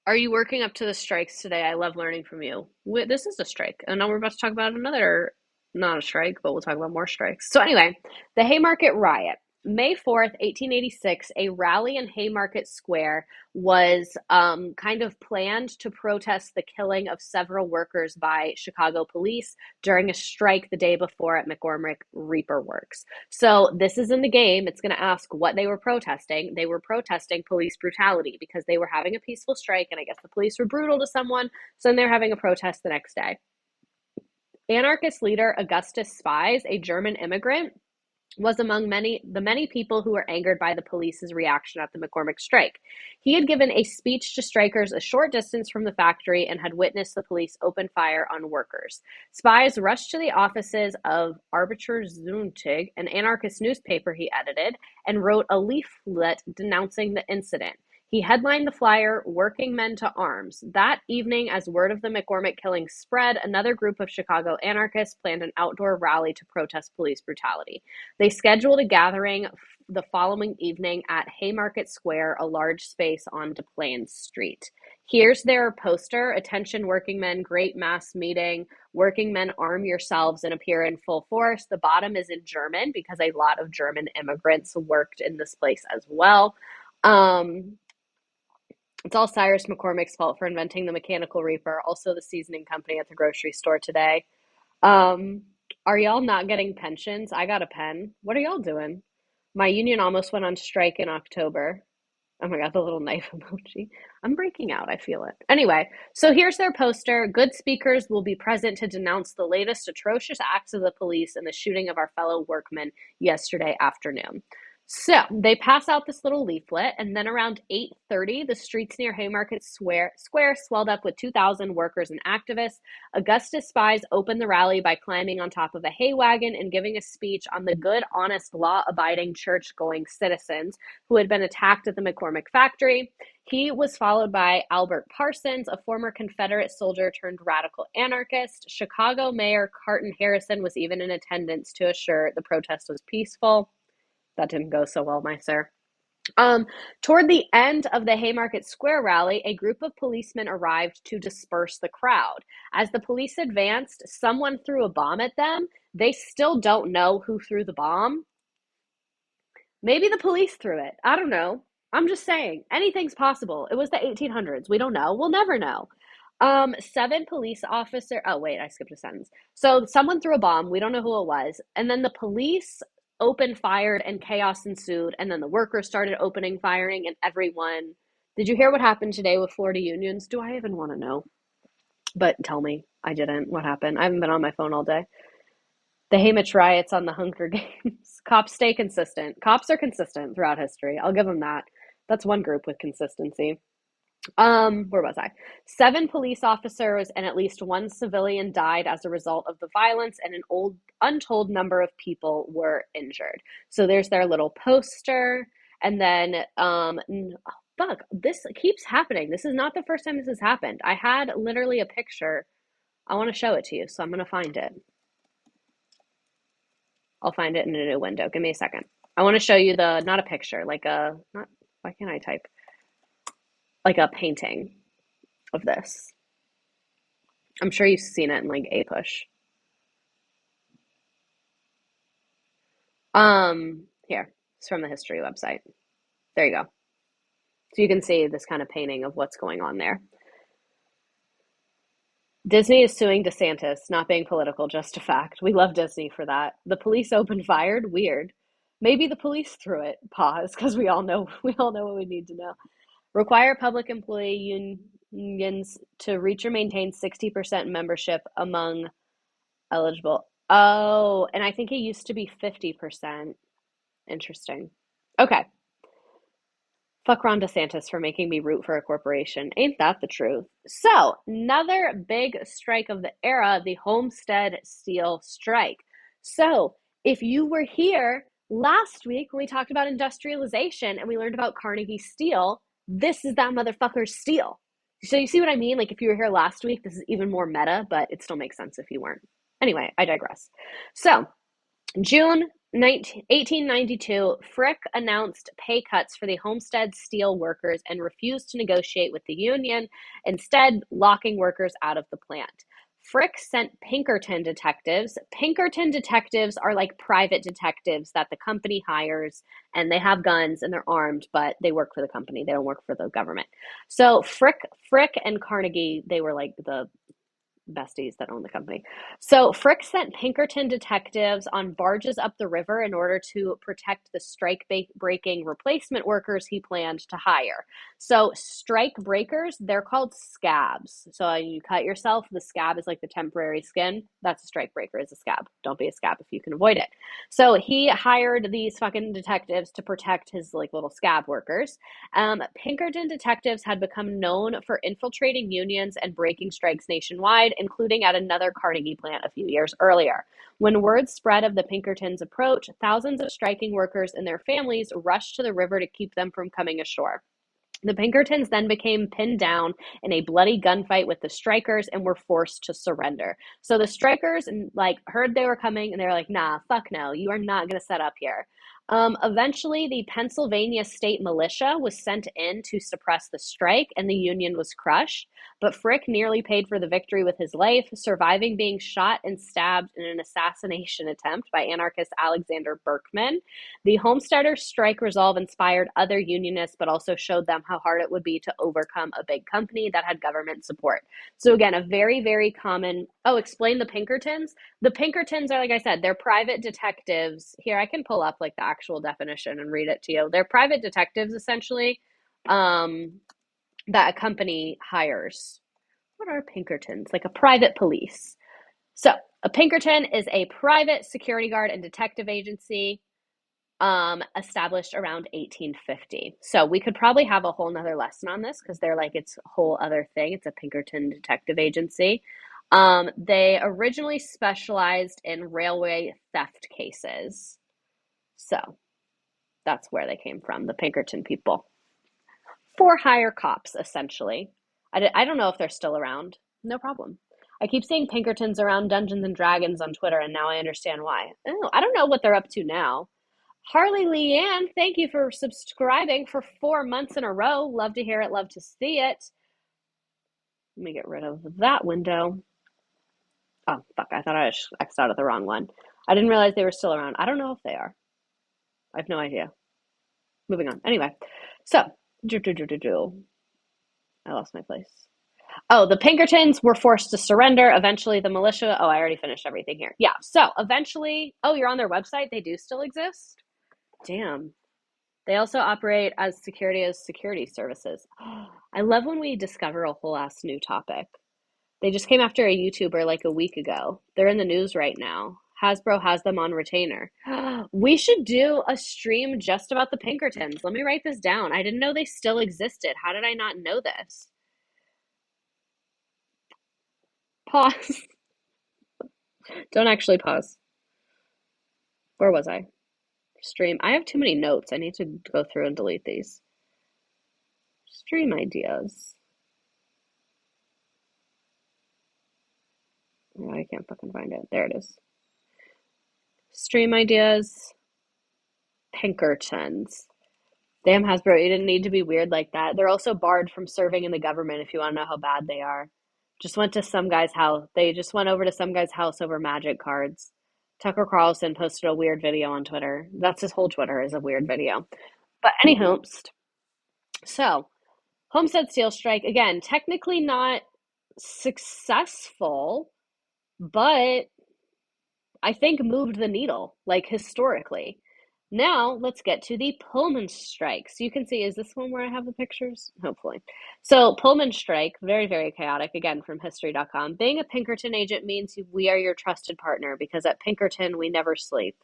Are you working up to the strikes today? I love learning from you. This is a strike. And now we're about to talk about another, not a strike, but we'll talk about more strikes. So anyway, the Haymarket Riot. May 4th, 1886, a rally in Haymarket Square was kind of planned to protest the killing of several workers by Chicago police during a strike the day before at McCormick Reaper Works. So this is in the game. It's going to ask what they were protesting. They were protesting police brutality because they were having a peaceful strike, and I guess the police were brutal to someone, so then they're having a protest the next day. Anarchist leader Augustus Spies, a German immigrant, was among the many people who were angered by the police's reaction at the McCormick strike. He had given a speech to strikers a short distance from the factory and had witnessed the police open fire on workers. Spies rushed to the offices of Arbeiter Zeitung, an anarchist newspaper he edited, and wrote a leaflet denouncing the incident. He headlined the flyer, "Working Men to Arms." That evening, as word of the McCormick killing spread, another group of Chicago anarchists planned an outdoor rally to protest police brutality. They scheduled a gathering the following evening at Haymarket Square, a large space on Des Plaines Street. Here's their poster: "Attention working men, great mass meeting. Working men, arm yourselves and appear in full force." The bottom is in German because a lot of German immigrants worked in this place as well. It's all Cyrus McCormick's fault for inventing the mechanical reaper, also the seasoning company at the grocery store today. Are y'all not getting pensions? I got a pen. What are y'all doing? My union almost went on strike in October. Oh my God, the little knife emoji. I'm breaking out. I feel it. Anyway, so here's their poster. Good speakers will be present to denounce the latest atrocious acts of the police and the shooting of our fellow workmen yesterday afternoon. So they pass out this little leaflet, and then around 8:30, the streets near Haymarket Square swelled up with 2,000 workers and activists. Augustus Spies opened the rally by climbing on top of a hay wagon and giving a speech on the good, honest, law-abiding, church-going citizens who had been attacked at the McCormick factory. He was followed by Albert Parsons, a former Confederate soldier turned radical anarchist. Chicago Mayor Carton Harrison was even in attendance to assure the protest was peaceful. That didn't go so well, my sir. Toward the end of the Haymarket Square rally, a group of policemen arrived to disperse the crowd. As the police advanced, someone threw a bomb at them. They still don't know who threw the bomb. Maybe the police threw it. I don't know. I'm just saying, anything's possible. It was the 1800s. We don't know. We'll never know. 7 police officers. Oh, wait, I skipped a sentence. So someone threw a bomb. We don't know who it was. And then the police opened fired and chaos ensued, and then the workers started opening firing, and everyone. Did you hear what happened today with Florida unions? Do I even want to know? But tell me. I didn't. What happened? I haven't been on my phone all day. The Haymarket riots on the Hunger Games. Cops stay consistent. Cops are consistent throughout history. I'll give them that. That's one group with consistency. Where was I? 7 police officers and at least 1 civilian died as a result of the violence, and an untold number of people were injured. So there's their little poster, and then fuck, this keeps happening. This is not the first time this has happened. I had literally a picture. I want to show it to you, so I'm gonna find it. I'll find it in a new window. Give me a second. I want to show you not a picture, why can't I type? Like a painting of this. I'm sure you've seen it in like A Push. Here, it's from the history website. There you go. So you can see this kind of painting of what's going on there. Disney is suing DeSantis, not being political, just a fact. We love Disney for that. The police opened fire. Weird. Maybe the police threw it. Pause, because we all know what we need to know. Require public employee unions to reach or maintain 60% membership among eligible. Oh, and I think it used to be 50%. Interesting. Okay. Fuck Ron DeSantis for making me root for a corporation. Ain't that the truth? So, another big strike of the era, the Homestead Steel Strike. So, if you were here last week when we talked about industrialization and we learned about Carnegie Steel, this is that motherfucker's steel. So, you see what I mean? Like, if you were here last week, this is even more meta, but it still makes sense if you weren't. Anyway, I digress. So, June 1892, Frick announced pay cuts for the Homestead steel workers and refused to negotiate with the union, instead locking workers out of the plant. Frick sent Pinkerton detectives. Pinkerton detectives are like private detectives that the company hires, and they have guns and they're armed, but they work for the company. They don't work for the government. So Frick and Carnegie, they were like the besties that own the company. So Frick sent Pinkerton detectives on barges up the river in order to protect the strike breaking replacement workers he planned to hire. So strike breakers, they're called scabs. So you cut yourself, the scab is like the temporary skin. That's a strike breaker, is a scab. Don't be a scab if you can avoid it. So he hired these fucking detectives to protect his like little scab workers. Pinkerton detectives had become known for infiltrating unions and breaking strikes nationwide, including at another Carnegie plant a few years earlier. When word spread of the Pinkertons' approach, thousands of striking workers and their families rushed to the river to keep them from coming ashore. The Pinkertons then became pinned down in a bloody gunfight with the strikers and were forced to surrender. So the strikers like heard they were coming and they were like, nah, fuck no, you are not going to set up here. Eventually, the Pennsylvania State Militia was sent in to suppress the strike, and the Union was crushed. But Frick nearly paid for the victory with his life, surviving being shot and stabbed in an assassination attempt by anarchist Alexander Berkman. The Homesteaders' strike resolve inspired other Unionists, but also showed them how hard it would be to overcome a big company that had government support. So again, a very, very common. Oh, explain the Pinkertons. The Pinkertons are, like I said, they're private detectives. Here, I can pull up like the actual definition and read it to you. They're private detectives, essentially, that a company hires. What are Pinkertons? Like a private police. So, a Pinkerton is a private security guard and detective agency established around 1850. So we could probably have a whole nother lesson on this because they're like its whole other thing. It's a Pinkerton detective agency. They originally specialized in railway theft cases. So that's where they came from, the Pinkerton people. For hire cops, essentially. I don't know if they're still around. No problem. I keep seeing Pinkertons around Dungeons and Dragons on Twitter, and now I understand why. Oh, I don't know what they're up to now. Harley Leanne, thank you for subscribing for 4 months in a row. Love to hear it. Love to see it. Let me get rid of that window. Oh, fuck. I thought I X'd out of the wrong one. I didn't realize they were still around. I don't know if they are. I have no idea. Moving on. Anyway, so, I lost my place. Oh, the Pinkertons were forced to surrender. Eventually, the militia. Oh, I already finished everything here. Yeah. So, eventually. Oh, you're on their website? They do still exist? Damn. They also operate as security services. I love when we discover a whole ass new topic. They just came after a YouTuber like a week ago. They're in the news right now. Hasbro has them on retainer. We should do a stream just about the Pinkertons. Let me write this down. I didn't know they still existed. How did I not know this? Pause. Don't actually pause. Where was I? Stream. I have too many notes. I need to go through and delete these. Stream ideas. Oh, I can't fucking find it. There it is. stream ideas. Pinkertons. Damn, Hasbro, you didn't need to be weird like that. They're also barred from serving in the government if you want to know how bad they are. Just went to some guy's house. They just went over to some guy's house over magic cards. Tucker Carlson posted a weird video on Twitter. That's his whole Twitter is a weird video. But anywho, so Homestead Steel Strike, again, technically not successful, but I think moved the needle, like historically. Now, let's get to the Pullman Strike. So you can see, is this one where I have the pictures? Hopefully. So Pullman Strike, very, very chaotic, again, from history.com. Being a Pinkerton agent means we are your trusted partner because at Pinkerton, we never sleep.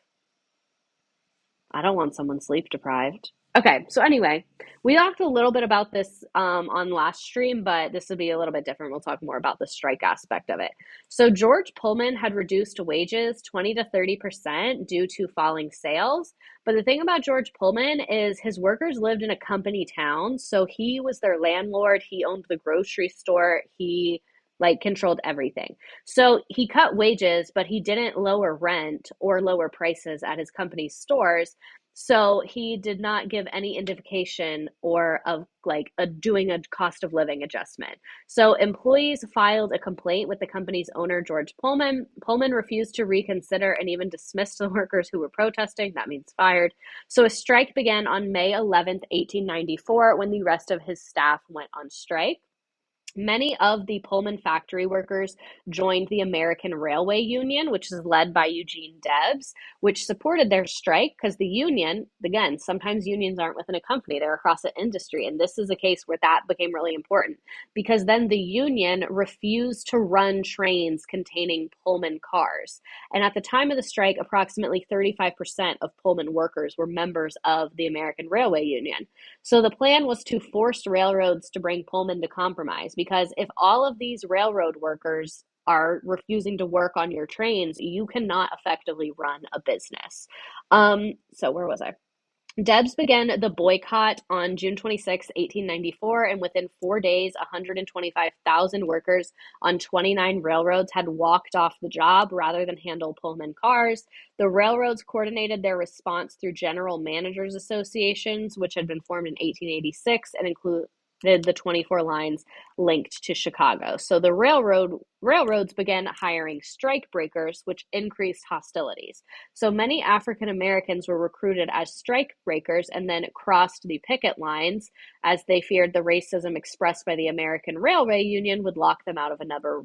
I don't want someone sleep deprived. Okay, so anyway, we talked a little bit about this on last stream, but this will be a little bit different. We'll talk more about the strike aspect of it. So George Pullman had reduced wages 20 to 30% due to falling sales. But the thing about George Pullman is his workers lived in a company town, so he was their landlord. He owned the grocery store. He controlled everything. So he cut wages, but he didn't lower rent or lower prices at his company's stores. So he did not give any indication or of doing a cost of living adjustment. So employees filed a complaint with the company's owner, George Pullman. Pullman refused to reconsider and even dismissed the workers who were protesting. That means fired. So a strike began on May 11th, 1894, when the rest of his staff went on strike. Many of the Pullman factory workers joined the American Railway Union, which is led by Eugene Debs, which supported their strike because the union, again, sometimes unions aren't within a company, they're across an industry. And this is a case where that became really important because then the union refused to run trains containing Pullman cars. And at the time of the strike, approximately 35% of Pullman workers were members of the American Railway Union. So the plan was to force railroads to bring Pullman to compromise because if all of these railroad workers are refusing to work on your trains, you cannot effectively run a business. So where was I? Debs began the boycott on June 26, 1894, and within 4 days, 125,000 workers on 29 railroads had walked off the job rather than handle Pullman cars. The railroads coordinated their response through general managers associations, which had been formed in 1886 and included the 24 lines linked to Chicago. So the railroads began hiring strike breakers, which increased hostilities. So many African Americans were recruited as strike breakers and then crossed the picket lines as they feared the racism expressed by the American Railway Union would lock them out of another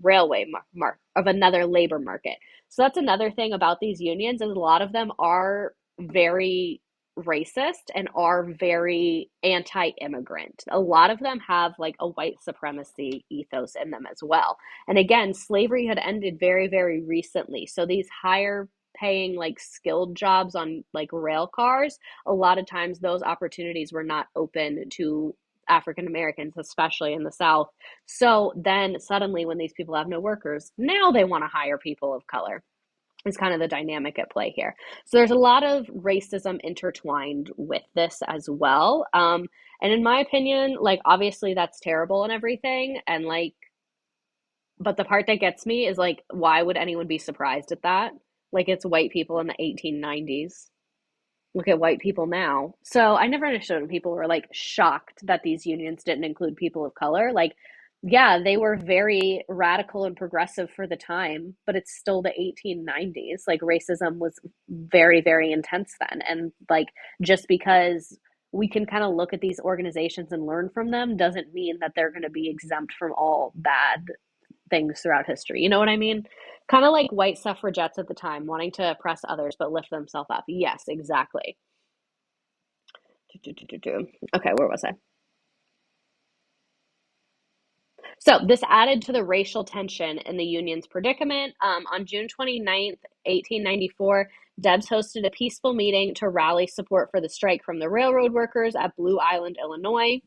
another labor market. So that's another thing about these unions is a lot of them are very racist and are very anti-immigrant. A lot of them have a white supremacy ethos in them as well. And again, slavery had ended very, very recently. So these higher paying skilled jobs on rail cars, a lot of times those opportunities were not open to African Americans, especially in the South. So then suddenly when these people have no workers, now they want to hire people of color. Is kind of the dynamic at play here. So there's a lot of racism intertwined with this as well. And in my opinion, obviously that's terrible and everything. And but the part that gets me is why would anyone be surprised at that? It's white people in the 1890s. Look at white people now. So I never understood when people were shocked that these unions didn't include people of color. Yeah, they were very radical and progressive for the time, but it's still the 1890s. Racism was very, very intense then. And just because we can kind of look at these organizations and learn from them doesn't mean that they're going to be exempt from all bad things throughout history. You know what I mean? Kind of like white suffragettes at the time, wanting to oppress others but lift themselves up. Yes, exactly. Okay, where was I? So this added to the racial tension in the union's predicament. On June 29th, 1894, Debs hosted a peaceful meeting to rally support for the strike from the railroad workers at Blue Island, Illinois.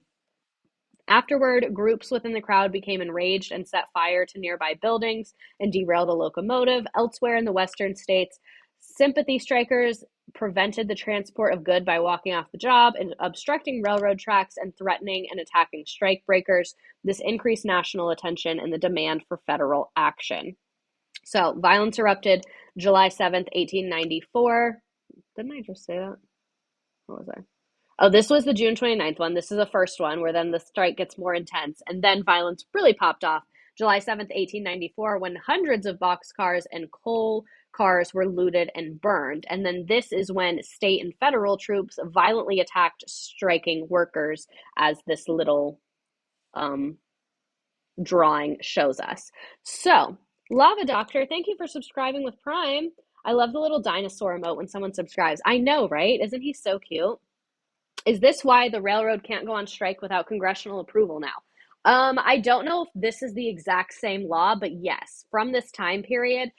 Afterward, groups within the crowd became enraged and set fire to nearby buildings and derailed a locomotive. Elsewhere in the western states, sympathy strikers prevented the transport of goods by walking off the job and obstructing railroad tracks and threatening and attacking strike breakers. This increased national attention and the demand for federal action. So violence erupted July 7th, 1894. Didn't I just say that? What was I? Oh, this was the June 29th one. This is the first one where then the strike gets more intense. And then violence really popped off July 7th, 1894, when hundreds of boxcars and coal cars were looted and burned. And then this is when state and federal troops violently attacked striking workers, as this little um, drawing shows us. So, Lava Doctor, thank you for subscribing with Prime. I love the little dinosaur emote when someone subscribes. I know, right? Isn't he so cute? Is this why the railroad can't go on strike without congressional approval now? I don't know if this is the exact same law, but yes, from this time period,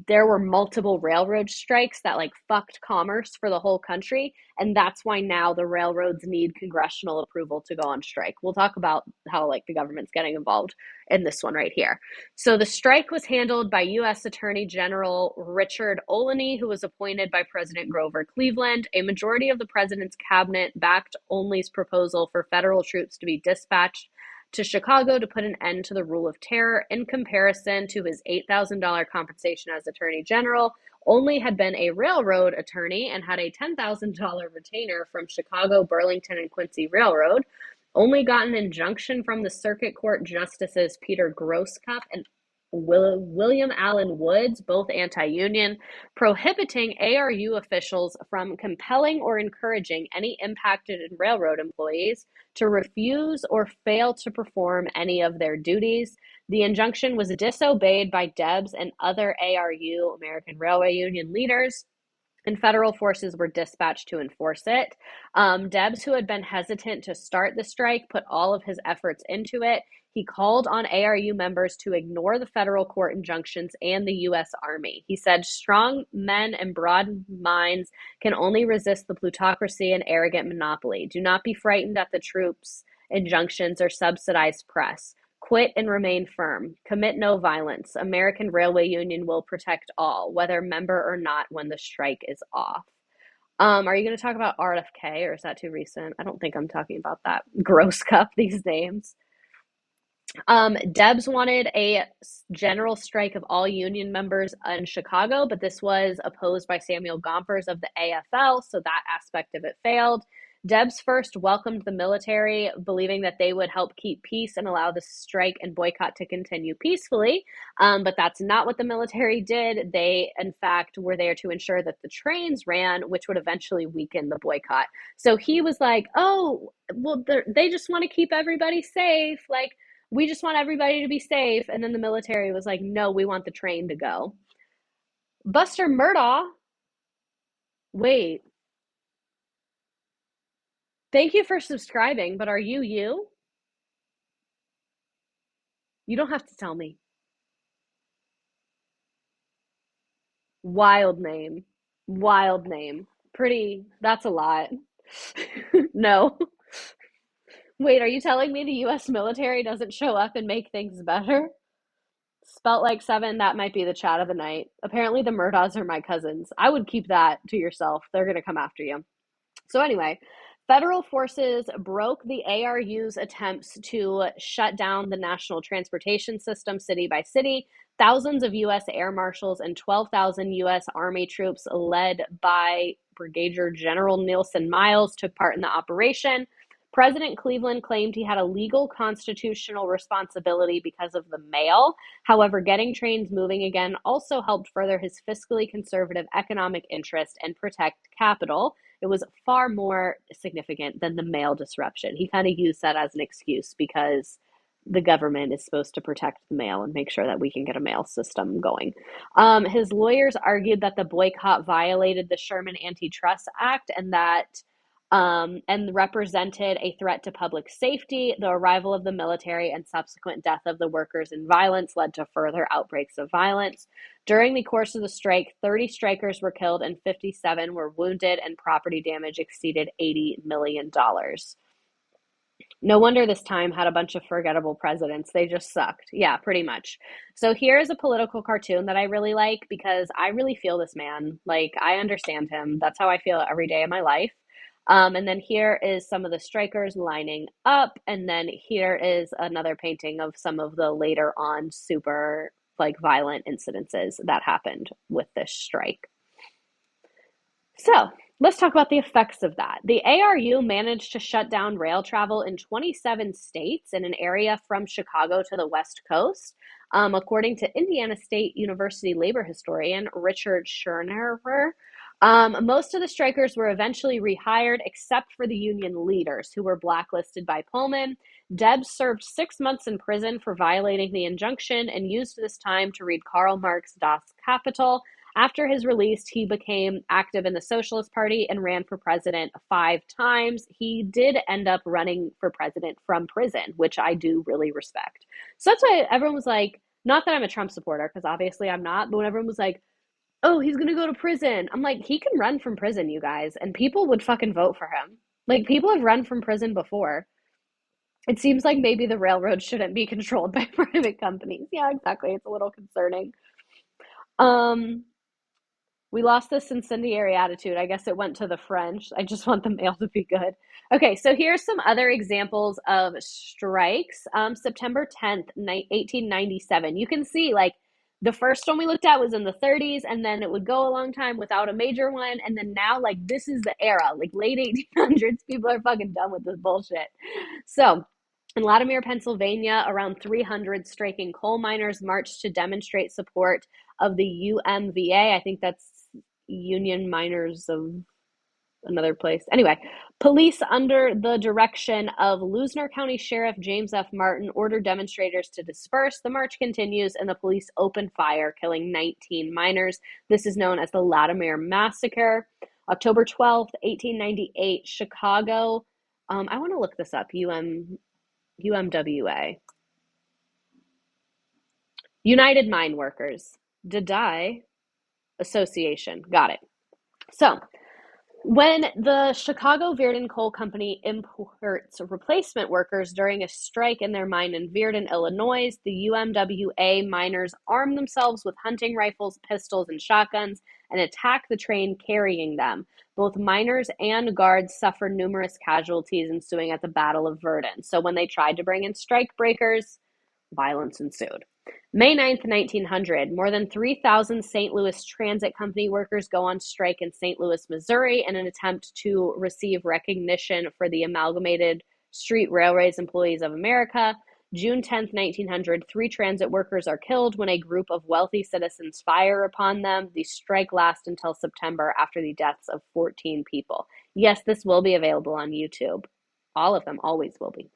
there were multiple railroad strikes that like fucked commerce for the whole country. And that's why now the railroads need congressional approval to go on strike. We'll talk about how like the government's getting involved in this one right here. So the strike was handled by U.S. Attorney General Richard Olney, who was appointed by President Grover Cleveland. A majority of the president's cabinet backed Olney's proposal for federal troops to be dispatched to Chicago to put an end to the rule of terror. In comparison to his $8,000 compensation as Attorney General, Olney had been a railroad attorney and had a $10,000 retainer from Chicago, Burlington, and Quincy Railroad. Olney got an injunction from the Circuit Court Justices Peter Grosscup and William Allen Woods, both anti-union, prohibiting ARU officials from compelling or encouraging any impacted railroad employees to refuse or fail to perform any of their duties. The injunction was disobeyed by Debs and other ARU, American Railway Union leaders, and federal forces were dispatched to enforce it. Debs, who had been hesitant to start the strike, put all of his efforts into it. He called on ARU members to ignore the federal court injunctions and the U.S. Army. He said, "Strong men and broad minds can only resist the plutocracy and arrogant monopoly. Do not be frightened at the troops' injunctions or subsidized press. Quit and remain firm. Commit no violence. American Railway Union will protect all, whether member or not, when the strike is off." Are you going to talk about RFK, or is that too recent? I don't think I'm talking about that. Gross cup, these names. Debs wanted a general strike of all union members in Chicago, but this was opposed by Samuel Gompers of the AFL, so that aspect of it failed. Debs first welcomed the military, believing that they would help keep peace and allow the strike and boycott to continue peacefully. But that's not what the military did. They, in fact, were there to ensure that the trains ran, which would eventually weaken the boycott. So he was like, oh, well, they just want to keep everybody safe. Like, we just want everybody to be safe. And then the military was like, no, we want the train to go. Buster Murdaugh, wait. Thank you for subscribing, but are you you? You don't have to tell me. Wild name. Wild name. Pretty, that's a lot. No. Wait, are you telling me the US military doesn't show up and make things better? Spelt like seven, that might be the chat of the night. Apparently, the Murdaughs are my cousins. I would keep that to yourself. They're going to come after you. So, anyway, federal forces broke the ARU's attempts to shut down the national transportation system city by city. Thousands of U.S. air marshals and 12,000 U.S. Army troops, led by Brigadier General Nelson Miles, took part in the operation. President Cleveland claimed he had a legal constitutional responsibility because of the mail. However, getting trains moving again also helped further his fiscally conservative economic interest and protect capital. It was far more significant than the mail disruption. He kind of used that as an excuse because the government is supposed to protect the mail and make sure that we can get a mail system going. His lawyers argued that the boycott violated the Sherman Antitrust Act and that and represented a threat to public safety. The arrival of the military and subsequent death of the workers in violence led to further outbreaks of violence. During the course of the strike, 30 strikers were killed and 57 were wounded, and property damage exceeded $80 million. No wonder this time had a bunch of forgettable presidents. They just sucked. Yeah, pretty much. So here's a political cartoon that I really like because I really feel this man. Like, I understand him. That's how I feel every day of my life. And then here is some of the strikers lining up. And then here is another painting of some of the later on super like violent incidences that happened with this strike. So let's talk about the effects of that. The ARU managed to shut down rail travel in 27 states in an area from Chicago to the West Coast. According to Indiana State University labor historian Richard Schernerer, most of the strikers were eventually rehired, except for the union leaders, who were blacklisted by Pullman. Debs served 6 months in prison for violating the injunction and used this time to read Karl Marx Das Kapital. After his release, he became active in the Socialist Party and ran for president 5 times. He did end up running for president from prison, which I do really respect. So that's why everyone was like, not that I'm a Trump supporter, because obviously I'm not, but when everyone was like, oh, he's going to go to prison, I'm like, he can run from prison, you guys, and people would fucking vote for him. Like, people have run from prison before. It seems like maybe the railroad shouldn't be controlled by private companies. Yeah, exactly. It's a little concerning. We lost this incendiary attitude. I guess it went to the French. I just want the mail to be good. Okay, so here's some other examples of strikes. September 10th, 1897. You can see, like, the first one we looked at was in the 30s, and then it would go a long time without a major one, and then now, like, this is the era. Like, late 1800s, people are fucking done with this bullshit. So, in Latimer, Pennsylvania, around 300 striking coal miners marched to demonstrate support of the UMVA. I think that's Union Miners of another place. Anyway, police under the direction of Lusner County Sheriff James F. Martin ordered demonstrators to disperse. The march continues and the police open fire, killing 19 miners. This is known as the Latimer Massacre. October 12th, 1898, Chicago. I want to look this up. UMWA. United Mine Workers. Association. Got it. So, when the Chicago Virden Coal Company imports replacement workers during a strike in their mine in Virden, Illinois, the UMWA miners arm themselves with hunting rifles, pistols, and shotguns and attack the train carrying them. Both miners and guards suffered numerous casualties ensuing at the Battle of Virden. So when they tried to bring in strike breakers, violence ensued. May 9th, 1900, more than 3,000 St. Louis Transit Company workers go on strike in St. Louis, Missouri in an attempt to receive recognition for the Amalgamated Street Railways Employees of America. June 10th, 1900, 3 transit workers are killed when a group of wealthy citizens fire upon them. The strike lasts until September after the deaths of 14 people. Yes, this will be available on YouTube. All of them always will be.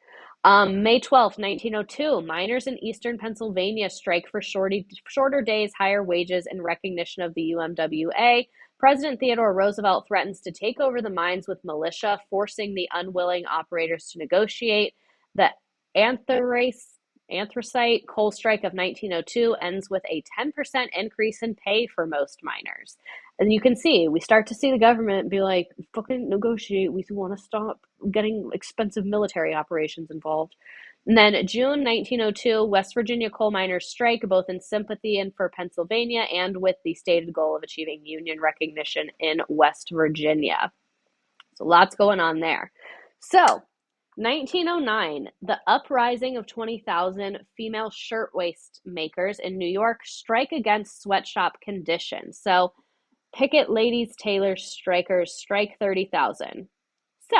May 12th, 1902, miners in eastern Pennsylvania strike for shorter days, higher wages, in recognition of the UMWA. President Theodore Roosevelt threatens to take over the mines with militia, forcing the unwilling operators to negotiate. The anthracite coal strike of 1902 ends with a 10% increase in pay for most miners. And you can see, we start to see the government be like, fucking negotiate. We want to stop getting expensive military operations involved. And then June 1902, West Virginia coal miners strike, both in sympathy and for Pennsylvania and with the stated goal of achieving union recognition in West Virginia. So lots going on there. So 1909, the uprising of 20,000 female shirtwaist makers in New York strike against sweatshop conditions. So picket ladies, tailors, strikers strike 30,000. So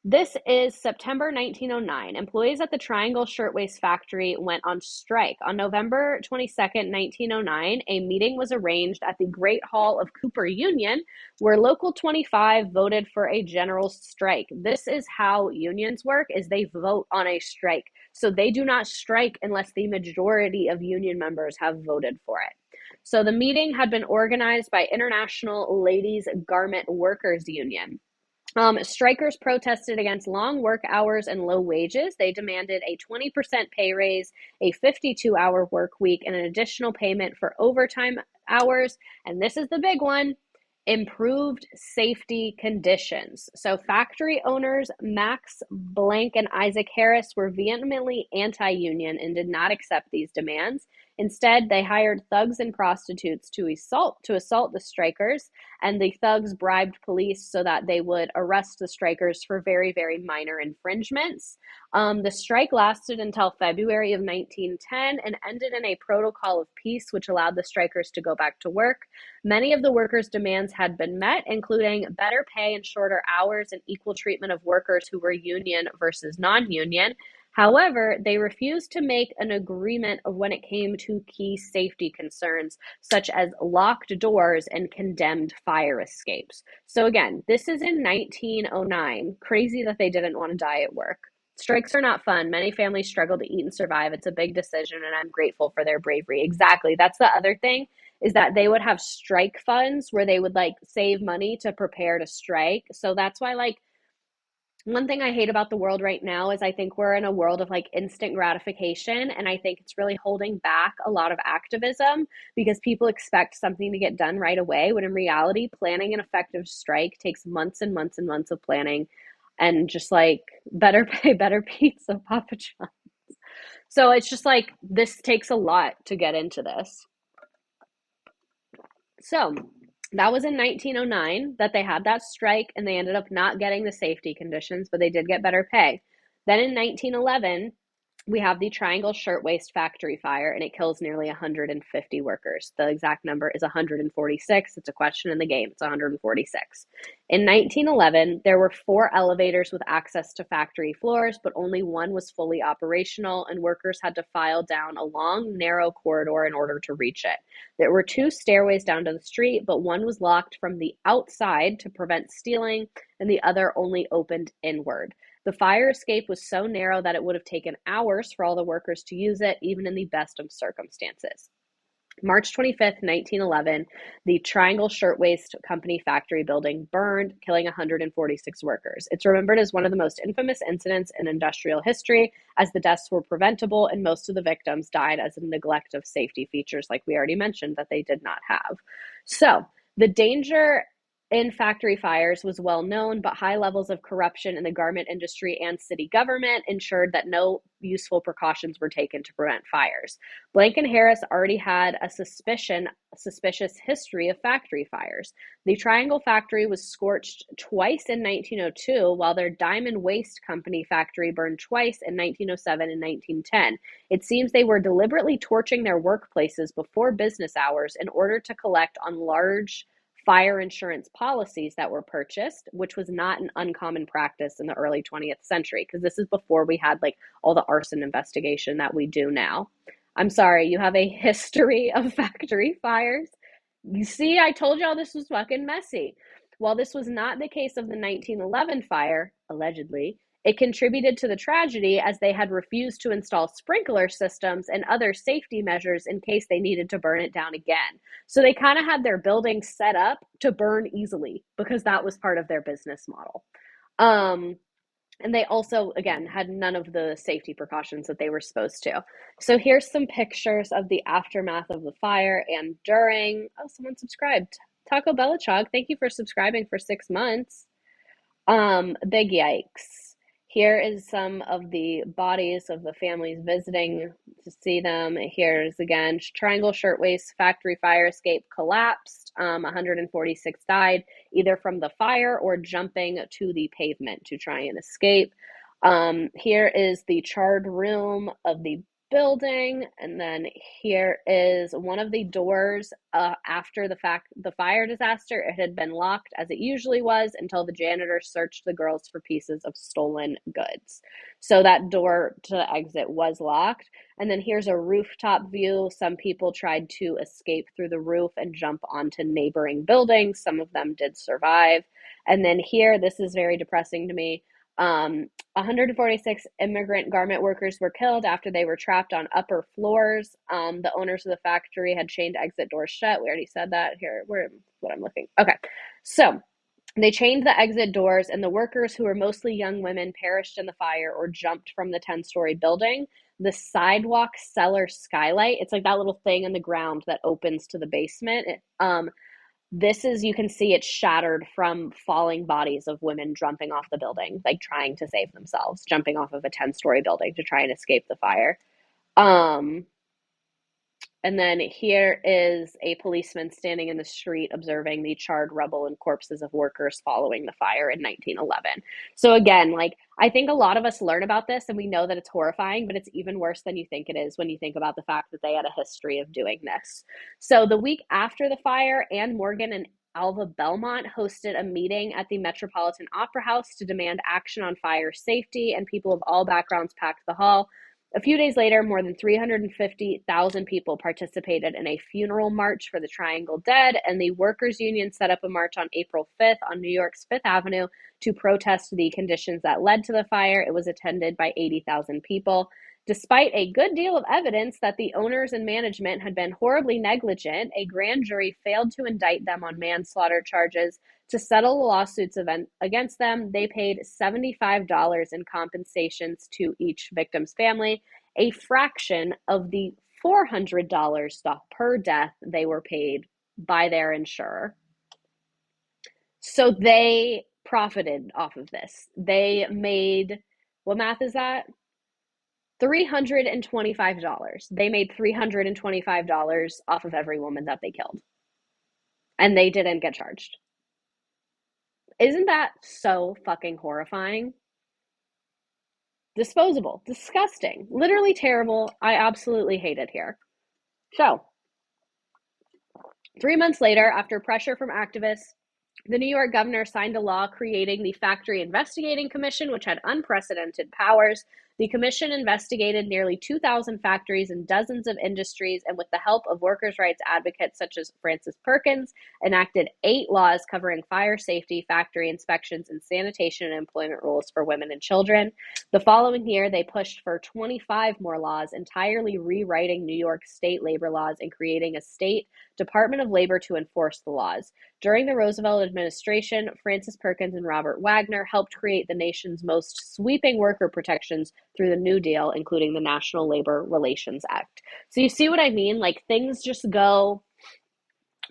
this is September 1909. Employees at the Triangle Shirtwaist Factory went on strike. On November 22nd, 1909, a meeting was arranged at the Great Hall of Cooper Union, where Local 25 voted for a general strike. This is how unions work, is they vote on a strike. So they do not strike unless the majority of union members have voted for it. So the meeting had been organized by International Ladies Garment Workers Union. Strikers protested against long work hours and low wages. They demanded a 20% pay raise, a 52-hour work week, and an additional payment for overtime hours. And this is the big one, improved safety conditions. So factory owners Max Blank and Isaac Harris were vehemently anti-union and did not accept these demands. Instead, they hired thugs and prostitutes to assault the strikers, and the thugs bribed police so that they would arrest the strikers for very, very minor infringements. The strike lasted until February of 1910 and ended in a protocol of peace, which allowed the strikers to go back to work. Many of the workers' demands had been met, including better pay and shorter hours and equal treatment of workers who were union versus non-union. However, they refused to make an agreement of when it came to key safety concerns, such as locked doors and condemned fire escapes. So again, this is in 1909. Crazy that they didn't want to die at work. Strikes are not fun. Many families struggle to eat and survive. It's a big decision, and I'm grateful for their bravery. Exactly. That's the other thing, is that they would have strike funds where they would like save money to prepare to strike. So that's why, like, one thing I hate about the world right now is I think we're in a world of like instant gratification, and I think it's really holding back a lot of activism because people expect something to get done right away, when in reality, planning an effective strike takes months and months and months of planning, and just like better pay, better pizza, Papa John. So it's just like this takes a lot to get into this. So that was in 1909 that they had that strike, and they ended up not getting the safety conditions, but they did get better pay. Then in 1911, we have the Triangle Shirtwaist factory fire, and it kills nearly 150 workers. The exact number is 146. It's a question in the game. It's 146. In 1911, there were 4 elevators with access to factory floors, but only one was fully operational, and workers had to file down a long, narrow corridor in order to reach it. There were 2 stairways down to the street, but one was locked from the outside to prevent stealing, and the other only opened inward. The fire escape was so narrow that it would have taken hours for all the workers to use it, even in the best of circumstances. March 25th, 1911, the Triangle Shirtwaist Company factory building burned, killing 146 workers. It's remembered as one of the most infamous incidents in industrial history, as the deaths were preventable and most of the victims died as a neglect of safety features, like we already mentioned, that they did not have. So, the danger in factory fires was well known, but high levels of corruption in the garment industry and city government ensured that no useful precautions were taken to prevent fires. Blank and Harris already had a suspicious history of factory fires. The Triangle factory was scorched twice in 1902, while their Diamond Waste Company factory burned twice in 1907 and 1910. It seems they were deliberately torching their workplaces before business hours in order to collect on large fire insurance policies that were purchased, which was not an uncommon practice in the early 20th century, because this is before we had like all the arson investigation that we do now. I'm sorry, you have a history of factory fires. You see, I told y'all this was fucking messy. While this was not the case of the 1911 fire, allegedly, it contributed to the tragedy as they had refused to install sprinkler systems and other safety measures in case they needed to burn it down again. So they kind of had their building set up to burn easily because that was part of their business model. And they also, again, had none of the safety precautions that they were supposed to. So here's some pictures of the aftermath of the fire and during. Oh, someone subscribed. Taco Belichog, thank you for subscribing for 6 months. Big yikes. Here is some of the bodies of the families visiting to see them. Here's again, Triangle Shirtwaist factory fire escape collapsed. 146 died either from the fire or jumping to the pavement to try and escape. Here is the charred room of the building, and then here is one of the doors after the fire disaster. It had been locked, as it usually was, until the janitor searched the girls for pieces of stolen goods. So that door to the exit was locked. And then here's a rooftop view. Some people tried to escape through the roof and jump onto neighboring buildings. Some of them did survive. And then here, this is very depressing to me. 146 immigrant garment workers were killed after they were trapped on upper floors. The owners of the factory had chained exit doors shut. We already said that. Here, where what I'm looking. Okay, so they chained the exit doors, and the workers, who were mostly young women, perished in the fire or jumped from the 10-story building. The sidewalk cellar skylight, it's like that little thing in the ground that opens to the basement. This is, you can see it shattered from falling bodies of women jumping off the building, like trying to save themselves, jumping off of a 10-story building to try and escape the fire. And then here is a policeman standing in the street observing the charred rubble and corpses of workers following the fire in 1911. So again, like, I think a lot of us learn about this and we know that it's horrifying, but it's even worse than you think it is when you think about the fact that they had a history of doing this. So the week after the fire, Ann Morgan and Alva Belmont hosted a meeting at the Metropolitan Opera House to demand action on fire safety, and people of all backgrounds packed the hall. A few days later, more than 350,000 people participated in a funeral march for the Triangle Dead, and the Workers' Union set up a march on April 5th on New York's Fifth Avenue to protest the conditions that led to the fire. It was attended by 80,000 people. Despite a good deal of evidence that the owners and management had been horribly negligent, a grand jury failed to indict them on manslaughter charges. To settle the lawsuits against them, they paid $75 in compensations to each victim's family, a fraction of the $400 per death they were paid by their insurer. So they profited off of this. They made, what math is that? $325. They made $325 off of every woman that they killed. And they didn't get charged. Isn't that so fucking horrifying? Disposable. Disgusting. Literally terrible. I absolutely hate it here. So, 3 months later, after pressure from activists, the New York governor signed a law creating the Factory Investigating Commission, which had unprecedented powers. The commission investigated nearly 2,000 factories and dozens of industries, and with the help of workers' rights advocates such as Frances Perkins, enacted 8 laws covering fire safety, factory inspections, and sanitation and employment rules for women and children. The following year, they pushed for 25 more laws, entirely rewriting New York state labor laws and creating a state Department of Labor to enforce the laws. During the Roosevelt administration, Frances Perkins and Robert Wagner helped create the nation's most sweeping worker protections through the New Deal, including the National Labor Relations Act. So you see what I mean? Like, things just go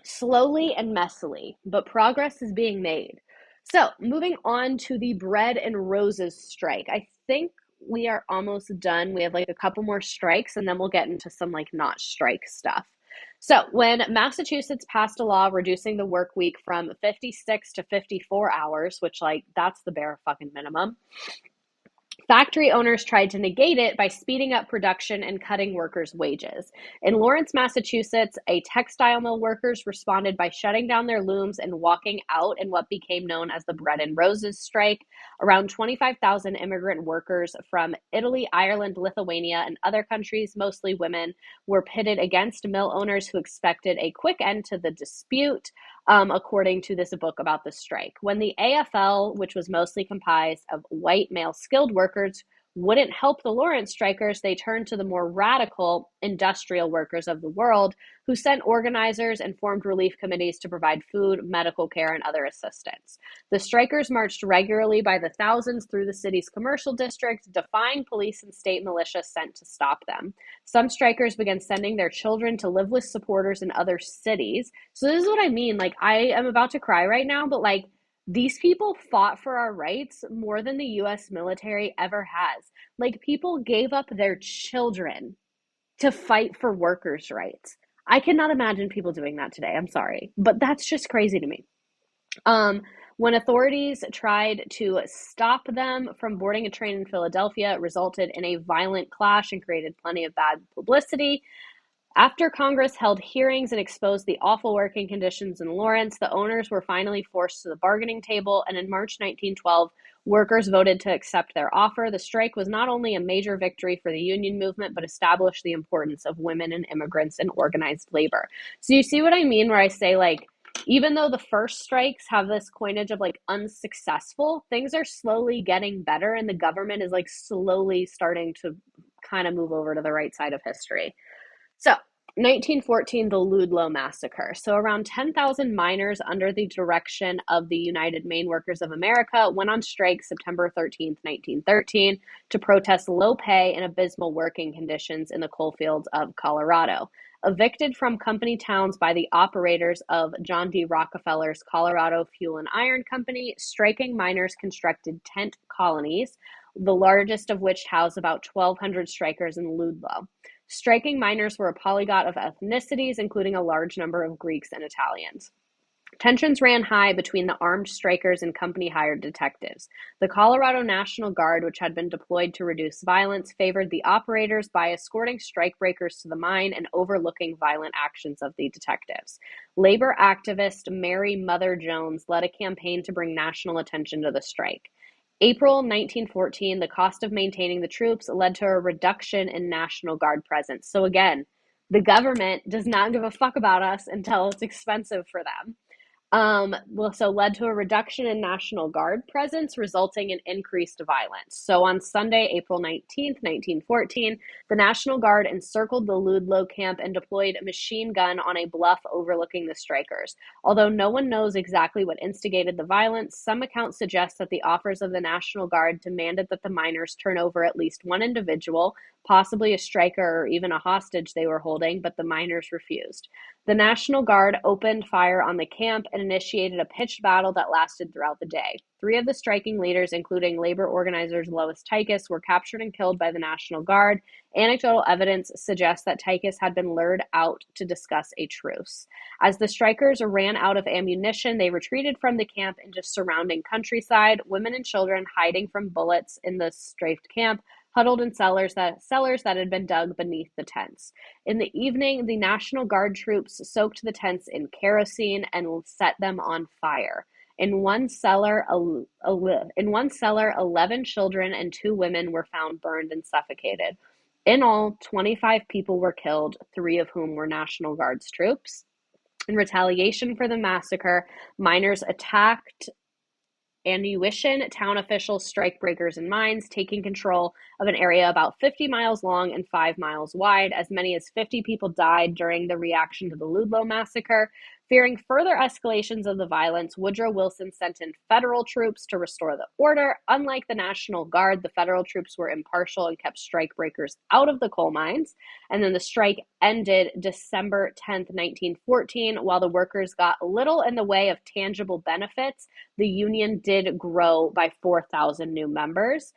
slowly and messily, but progress is being made. So moving on to the Bread and Roses strike. I think we are almost done. We have like a couple more strikes and then we'll get into some like not strike stuff. So when Massachusetts passed a law reducing the work week from 56 to 54 hours, which like that's the bare fucking minimum, factory owners tried to negate it by speeding up production and cutting workers' wages. In Lawrence, Massachusetts, a textile mill workers responded by shutting down their looms and walking out in what became known as the Bread and Roses strike. Around 25,000 immigrant workers from Italy, Ireland, Lithuania, and other countries, mostly women, were pitted against mill owners who expected a quick end to the dispute. According to this book about the strike. When the AFL, which was mostly comprised of white male skilled workers, wouldn't help the Lawrence strikers, they turned to the more radical industrial workers of the world, who sent organizers and formed relief committees to provide food, medical care, and other assistance. The strikers marched regularly by the thousands through the city's commercial districts, defying police and state militia sent to stop them. Some strikers began sending their children to live with supporters in other cities. So this is what I mean. Like, I am about to cry right now, but like, these people fought for our rights more than the US military ever has. Like, people gave up their children to fight for workers' rights. I cannot imagine people doing that today. I'm sorry, but that's just crazy to me. When authorities tried to stop them from boarding a train in Philadelphia, it resulted in a violent clash and created plenty of bad publicity. After Congress held hearings and exposed the awful working conditions in Lawrence, the owners were finally forced to the bargaining table, and in March 1912, workers voted to accept their offer. The strike was not only a major victory for the union movement, but established the importance of women and immigrants in organized labor. So you see what I mean where I say, like, even though the first strikes have this coinage of like unsuccessful, things are slowly getting better, and the government is like slowly starting to kind of move over to the right side of history. So, 1914, the Ludlow Massacre. So, around 10,000 miners under the direction of the United Mine Workers of America went on strike September 13th, 1913, to protest low pay and abysmal working conditions in the coal fields of Colorado. Evicted from company towns by the operators of John D. Rockefeller's Colorado Fuel and Iron Company, striking miners constructed tent colonies, the largest of which housed about 1,200 strikers in Ludlow. Striking miners were a polyglot of ethnicities, including a large number of Greeks and Italians. Tensions ran high between the armed strikers and company-hired detectives. The Colorado National Guard, which had been deployed to reduce violence, favored the operators by escorting strikebreakers to the mine and overlooking violent actions of the detectives. Labor activist Mary Mother Jones led a campaign to bring national attention to the strike. April 1914, the cost of maintaining the troops led to a reduction in National Guard presence. So again, the government does not give a fuck about us until it's expensive for them. So led to a reduction in National Guard presence, resulting in increased violence. So on Sunday, April 19th, 1914, the National Guard encircled the Ludlow camp and deployed a machine gun on a bluff overlooking the strikers. Although no one knows exactly what instigated the violence, some accounts suggest that the offers of the National Guard demanded that the miners turn over at least one individual, possibly a striker or even a hostage they were holding, but the miners refused. The National Guard opened fire on the camp and initiated a pitched battle that lasted throughout the day. 3 of the striking leaders, including labor organizers Lois Tychus, were captured and killed by the National Guard. Anecdotal evidence suggests that Tychus had been lured out to discuss a truce. As the strikers ran out of ammunition, they retreated from the camp into surrounding countryside, women and children hiding from bullets in the strafed camp, huddled in cellars that had been dug beneath the tents. In the evening, the National Guard troops soaked the tents in kerosene and set them on fire. In one cellar, 11 children and 2 women were found burned and suffocated. In all, 25 people were killed, 3 of whom were National Guard's troops. In retaliation for the massacre, miners attacked Annuition town officials, strikebreakers, and mines, taking control of an area about 50 miles long and 5 miles wide. As many as 50 people died during the reaction to the Ludlow Massacre. Fearing further escalations of the violence, Woodrow Wilson sent in federal troops to restore the order. Unlike the National Guard, the federal troops were impartial and kept strikebreakers out of the coal mines. And then the strike ended December 10th, 1914. While the workers got little in the way of tangible benefits, the union did grow by 4,000 new members.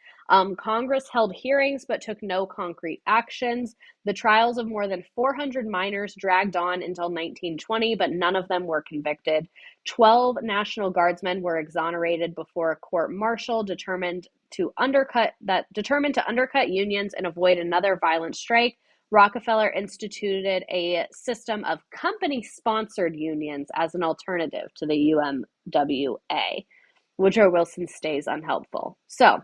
Congress held hearings but took no concrete actions. The trials of more than 400 miners dragged on until 1920, but none of them were convicted. 12 National Guardsmen were exonerated before a court-martial determined to undercut unions and avoid another violent strike. Rockefeller instituted a system of company-sponsored unions as an alternative to the UMWA. Woodrow Wilson stays unhelpful. So,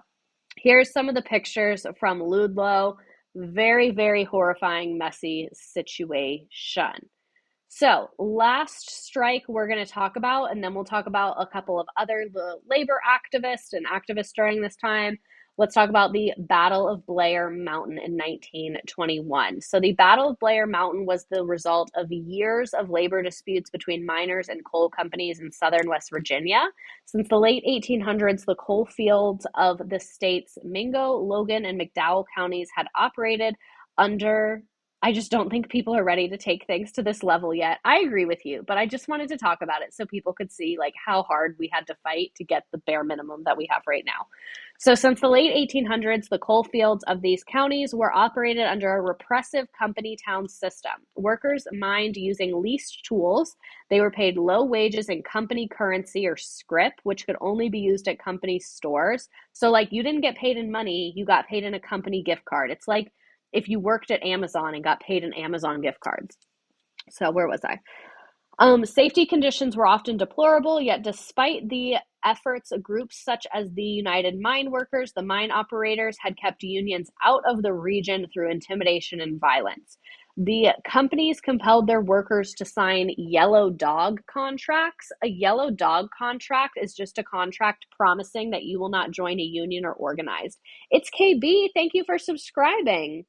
here's some of the pictures from Ludlow. Very, very horrifying, messy situation. So, last strike we're going to talk about, and then we'll talk about a couple of other labor activists and activists during this time. Let's talk about the Battle of Blair Mountain in 1921. So the Battle of Blair Mountain was the result of years of labor disputes between miners and coal companies in southern West Virginia. Since the late 1800s, the coal fields of the state's Mingo, Logan, and McDowell counties had operated under... I just don't think people are ready to take things to this level yet. I agree with you, but I just wanted to talk about it so people could see like how hard we had to fight to get the bare minimum that we have right now. So since the late 1800s, the coal fields of these counties were operated under a repressive company town system. Workers mined using leased tools. They were paid low wages in company currency or scrip, which could only be used at company stores. So like you didn't get paid in money, you got paid in a company gift card. It's like if you worked at Amazon and got paid in Amazon gift cards. So where was I? Safety conditions were often deplorable, yet despite the efforts of groups such as the United Mine Workers, the mine operators had kept unions out of the region through intimidation and violence. The companies compelled their workers to sign yellow dog contracts. A yellow dog contract is just a contract promising that you will not join a union or organize. It's KB. Thank you for subscribing.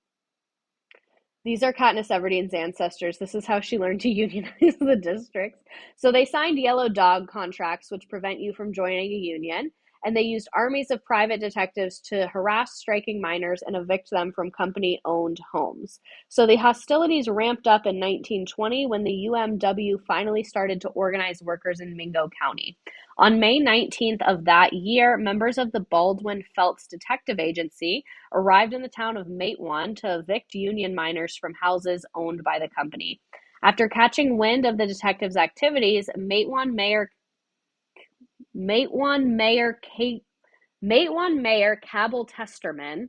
These are Katniss Everdeen's ancestors. This is how she learned to unionize the districts. So they signed yellow dog contracts, which prevent you from joining a union. and they used armies of private detectives to harass striking miners and evict them from company-owned homes. So the hostilities ramped up in 1920 when the UMW finally started to organize workers in Mingo County. On May 19th of that year, members of the Baldwin Felts Detective Agency arrived in the town of Matewan to evict union miners from houses owned by the company. After catching wind of the detectives' activities, Matewan Mayor Cabell Testerman.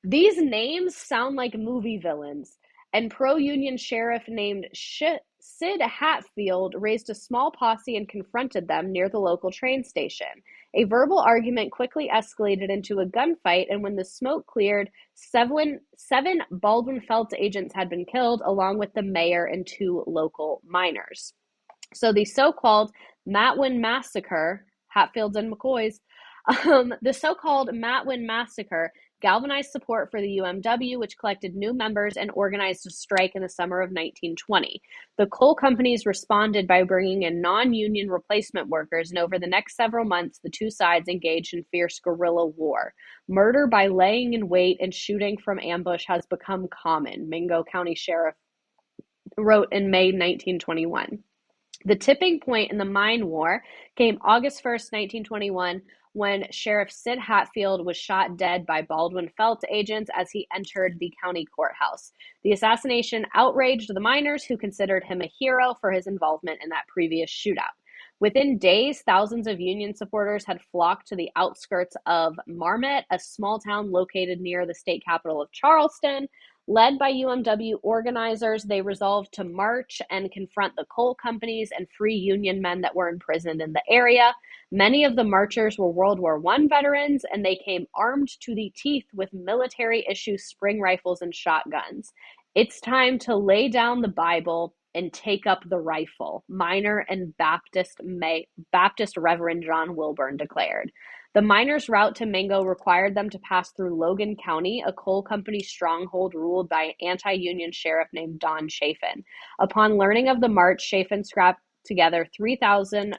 These names sound like movie villains. And pro-union sheriff named Sid Hatfield raised a small posse and confronted them near the local train station. A verbal argument quickly escalated into a gunfight, and when the smoke cleared, seven Baldwin Felts agents had been killed, along with the mayor and 2 local miners. So the so-called Matwin Massacre, Hatfields and McCoys, the so-called Matwin Massacre galvanized support for the UMW, which collected new members and organized a strike in the summer of 1920. The coal companies responded by bringing in non-union replacement workers, and over the next several months, the two sides engaged in fierce guerrilla war. Murder by laying in wait and shooting from ambush has become common, Mingo County Sheriff wrote in May 1921. The tipping point in the mine war came August 1st, 1921, when Sheriff Sid Hatfield was shot dead by Baldwin Felts agents as he entered the county courthouse. The assassination outraged the miners, who considered him a hero for his involvement in that previous shootout. Within days, thousands of Union supporters had flocked to the outskirts of Marmet, a small town located near the state capital of Charleston. Led by UMW organizers, they resolved to march and confront the coal companies and free Union men that were imprisoned in the area. Many of the marchers were World War I veterans, and they came armed to the teeth with military-issue spring rifles and shotguns. It's time to lay down the Bible and take up the rifle, miner and Baptist Reverend John Wilburn declared. The miners' route to Mingo required them to pass through Logan County, a coal company stronghold ruled by an anti-union sheriff named Don Chafin. Upon learning of the march, Chafin scrapped together 3,000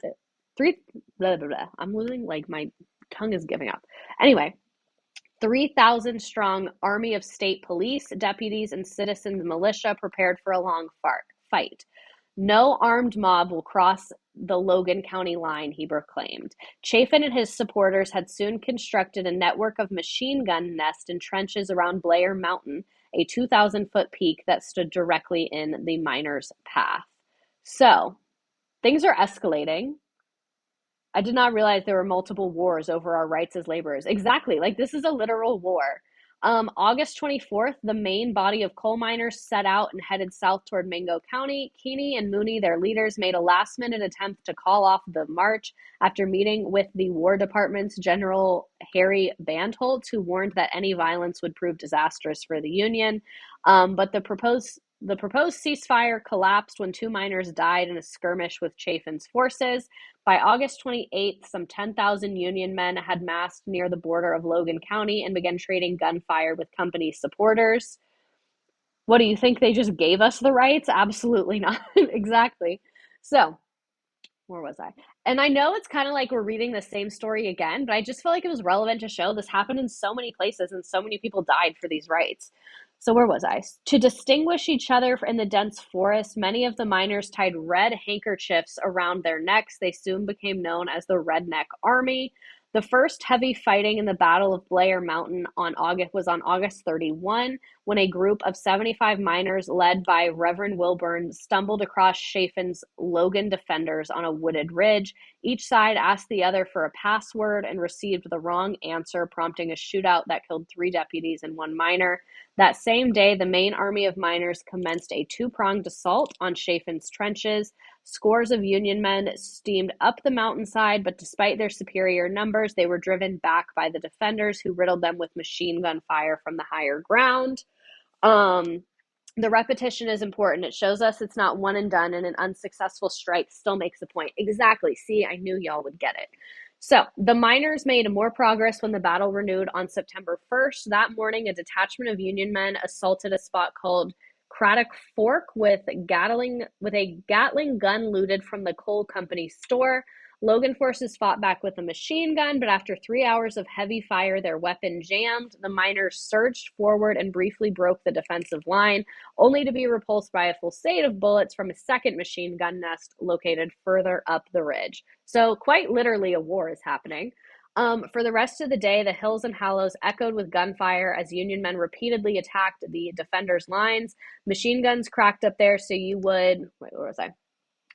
strong army of state police, deputies, and citizens militia prepared for a long fight. No armed mob will cross the Logan County line, he proclaimed. Chafin and his supporters had soon constructed a network of machine gun nests and trenches around Blair Mountain, a 2,000-foot peak that stood directly in the miners' path. So, things are escalating. I did not realize there were multiple wars over our rights as laborers. Exactly, like this is a literal war. August 24th, the main body of coal miners set out and headed south toward Mingo County. Keeney and Mooney, their leaders, made a last-minute attempt to call off the march after meeting with the War Department's General Harry Bandholtz, who warned that any violence would prove disastrous for the Union. But the proposed ceasefire collapsed when 2 miners died in a skirmish with Chafin's forces. By August 28th, some 10,000 Union men had massed near the border of Logan County and began trading gunfire with company supporters. What do you think? They just gave us the rights? Absolutely not. Exactly. So, where was I? And I know it's kind of like we're reading the same story again, but I just feel like it was relevant to show this happened in so many places and so many people died for these rights. So where was I? To distinguish each other in the dense forest, many of the miners tied red handkerchiefs around their necks. They soon became known as the Redneck Army. The first heavy fighting in the Battle of Blair Mountain was on August 31, when a group of 75 miners led by Reverend Wilburn stumbled across Chafin's Logan defenders on a wooded ridge. Each side asked the other for a password and received the wrong answer, prompting a shootout that killed 3 deputies and 1 miner. That same day, the main army of miners commenced a 2-pronged assault on Chafin's trenches. Scores of Union men steamed up the mountainside, but despite their superior numbers, they were driven back by the defenders, who riddled them with machine gun fire from the higher ground. The repetition is important. It shows us it's not one and done, and an unsuccessful strike still makes a point. Exactly. See, I knew y'all would get it. So the miners made more progress when the battle renewed on September 1st. That morning, a detachment of Union men assaulted a spot called Craddock Fork with a Gatling gun looted from the coal company store. Logan forces fought back with a machine gun, but after 3 hours of heavy fire, their weapon jammed. The miners surged forward and briefly broke the defensive line, only to be repulsed by a fusillade of bullets from a second machine gun nest located further up the ridge. So quite literally a war is happening. For the rest of the day, the hills and hollows echoed with gunfire as Union men repeatedly attacked the defenders' lines. Machine guns cracked up there, so you would, wait, where was I?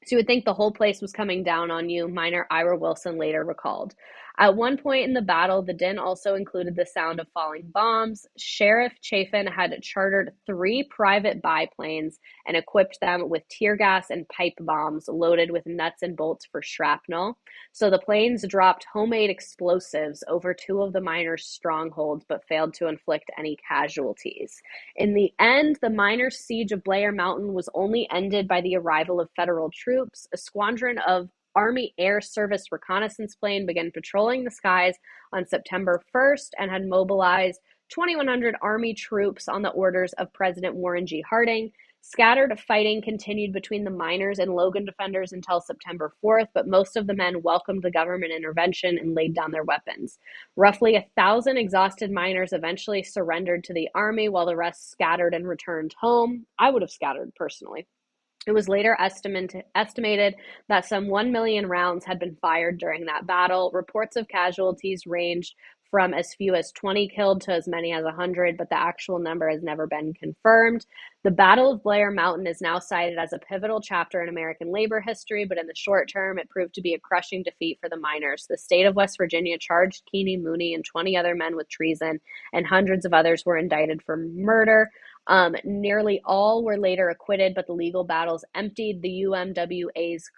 So you would think the whole place was coming down on you, miner Ira Wilson later recalled. At one point in the battle, the din also included the sound of falling bombs. Sheriff Chafin had chartered 3 private biplanes and equipped them with tear gas and pipe bombs loaded with nuts and bolts for shrapnel. So the planes dropped homemade explosives over 2 of the miners' strongholds, but failed to inflict any casualties. In the end, the miners' siege of Blair Mountain was only ended by the arrival of federal troops. A squadron of Army Air Service reconnaissance plane began patrolling the skies on September 1st and had mobilized 2,100 Army troops on the orders of President Warren G. Harding. Scattered fighting continued between the miners and Logan defenders until September 4th, but most of the men welcomed the government intervention and laid down their weapons. Roughly 1,000 exhausted miners eventually surrendered to the Army, while the rest scattered and returned home. I would have scattered personally. It was later estimated that some 1 million rounds had been fired during that battle. Reports of casualties ranged from as few as 20 killed to as many as 100, but the actual number has never been confirmed. The Battle of Blair Mountain is now cited as a pivotal chapter in American labor history, but in the short term, it proved to be a crushing defeat for the miners. The state of West Virginia charged Keeney Mooney and 20 other men with treason, and hundreds of others were indicted for murder. Nearly all were later acquitted, but the legal battles emptied the UMWA's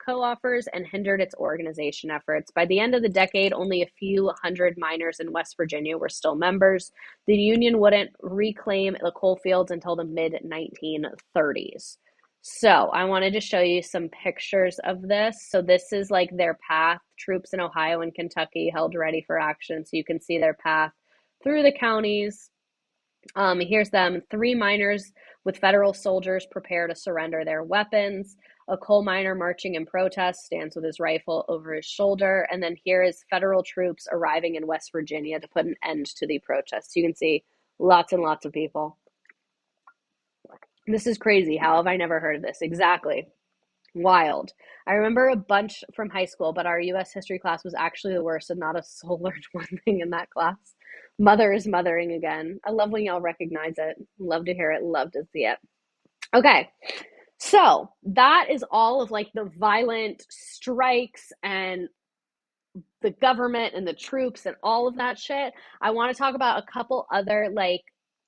co-offers and hindered its organization efforts. By the end of the decade, only a few hundred miners in West Virginia were still members. The Union wouldn't reclaim the coal fields until the mid-1930s. So I wanted to show you some pictures of this. So this is like their path. Troops in Ohio and Kentucky held ready for action. So you can see their path through the counties. Here's them. 3 miners with federal soldiers prepare to surrender their weapons. A coal miner marching in protest stands with his rifle over his shoulder. And then here is federal troops arriving in West Virginia to put an end to the protests. You can see lots and lots of people. This is crazy. How have I never heard of this? Exactly. Wild. I remember a bunch from high school, but our U.S. history class was actually the worst, and not a soul learned one thing in that class. Mother is mothering again. I love when y'all recognize it. Love to hear it. Love to see it. Okay. So that is all of like the violent strikes and the government and the troops and all of that shit. I want to talk about a couple other like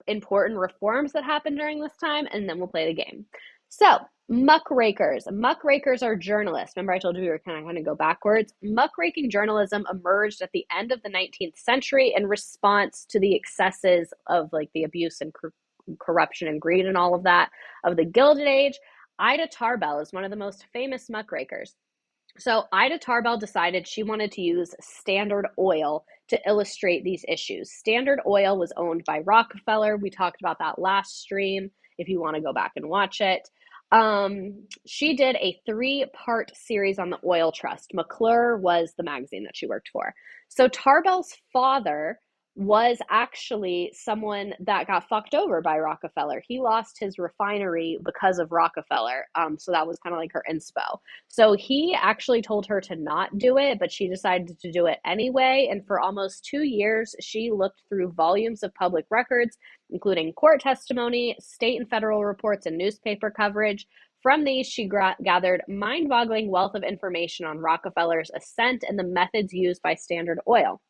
important reforms that happened during this time, and then we'll play the game. So muckrakers. Muckrakers are journalists. Remember I told you we were kind of go backwards? Muckraking journalism emerged at the end of the 19th century in response to the excesses of like the abuse and corruption and greed and all of that of the Gilded Age. Ida Tarbell is one of the most famous muckrakers. So Ida Tarbell decided she wanted to use Standard Oil to illustrate these issues. Standard Oil was owned by Rockefeller. We talked about that last stream if you want to go back and watch it. She did a 3-part series on the oil trust. McClure was the magazine that she worked for. So Tarbell's father was actually someone that got fucked over by Rockefeller. He lost his refinery because of Rockefeller. So that was kind of like her inspo. So he actually told her to not do it, but she decided to do it anyway. And for almost 2 years, she looked through volumes of public records, including court testimony, state and federal reports, and newspaper coverage. From these, she gathered mind-boggling wealth of information on Rockefeller's ascent and the methods used by Standard Oil.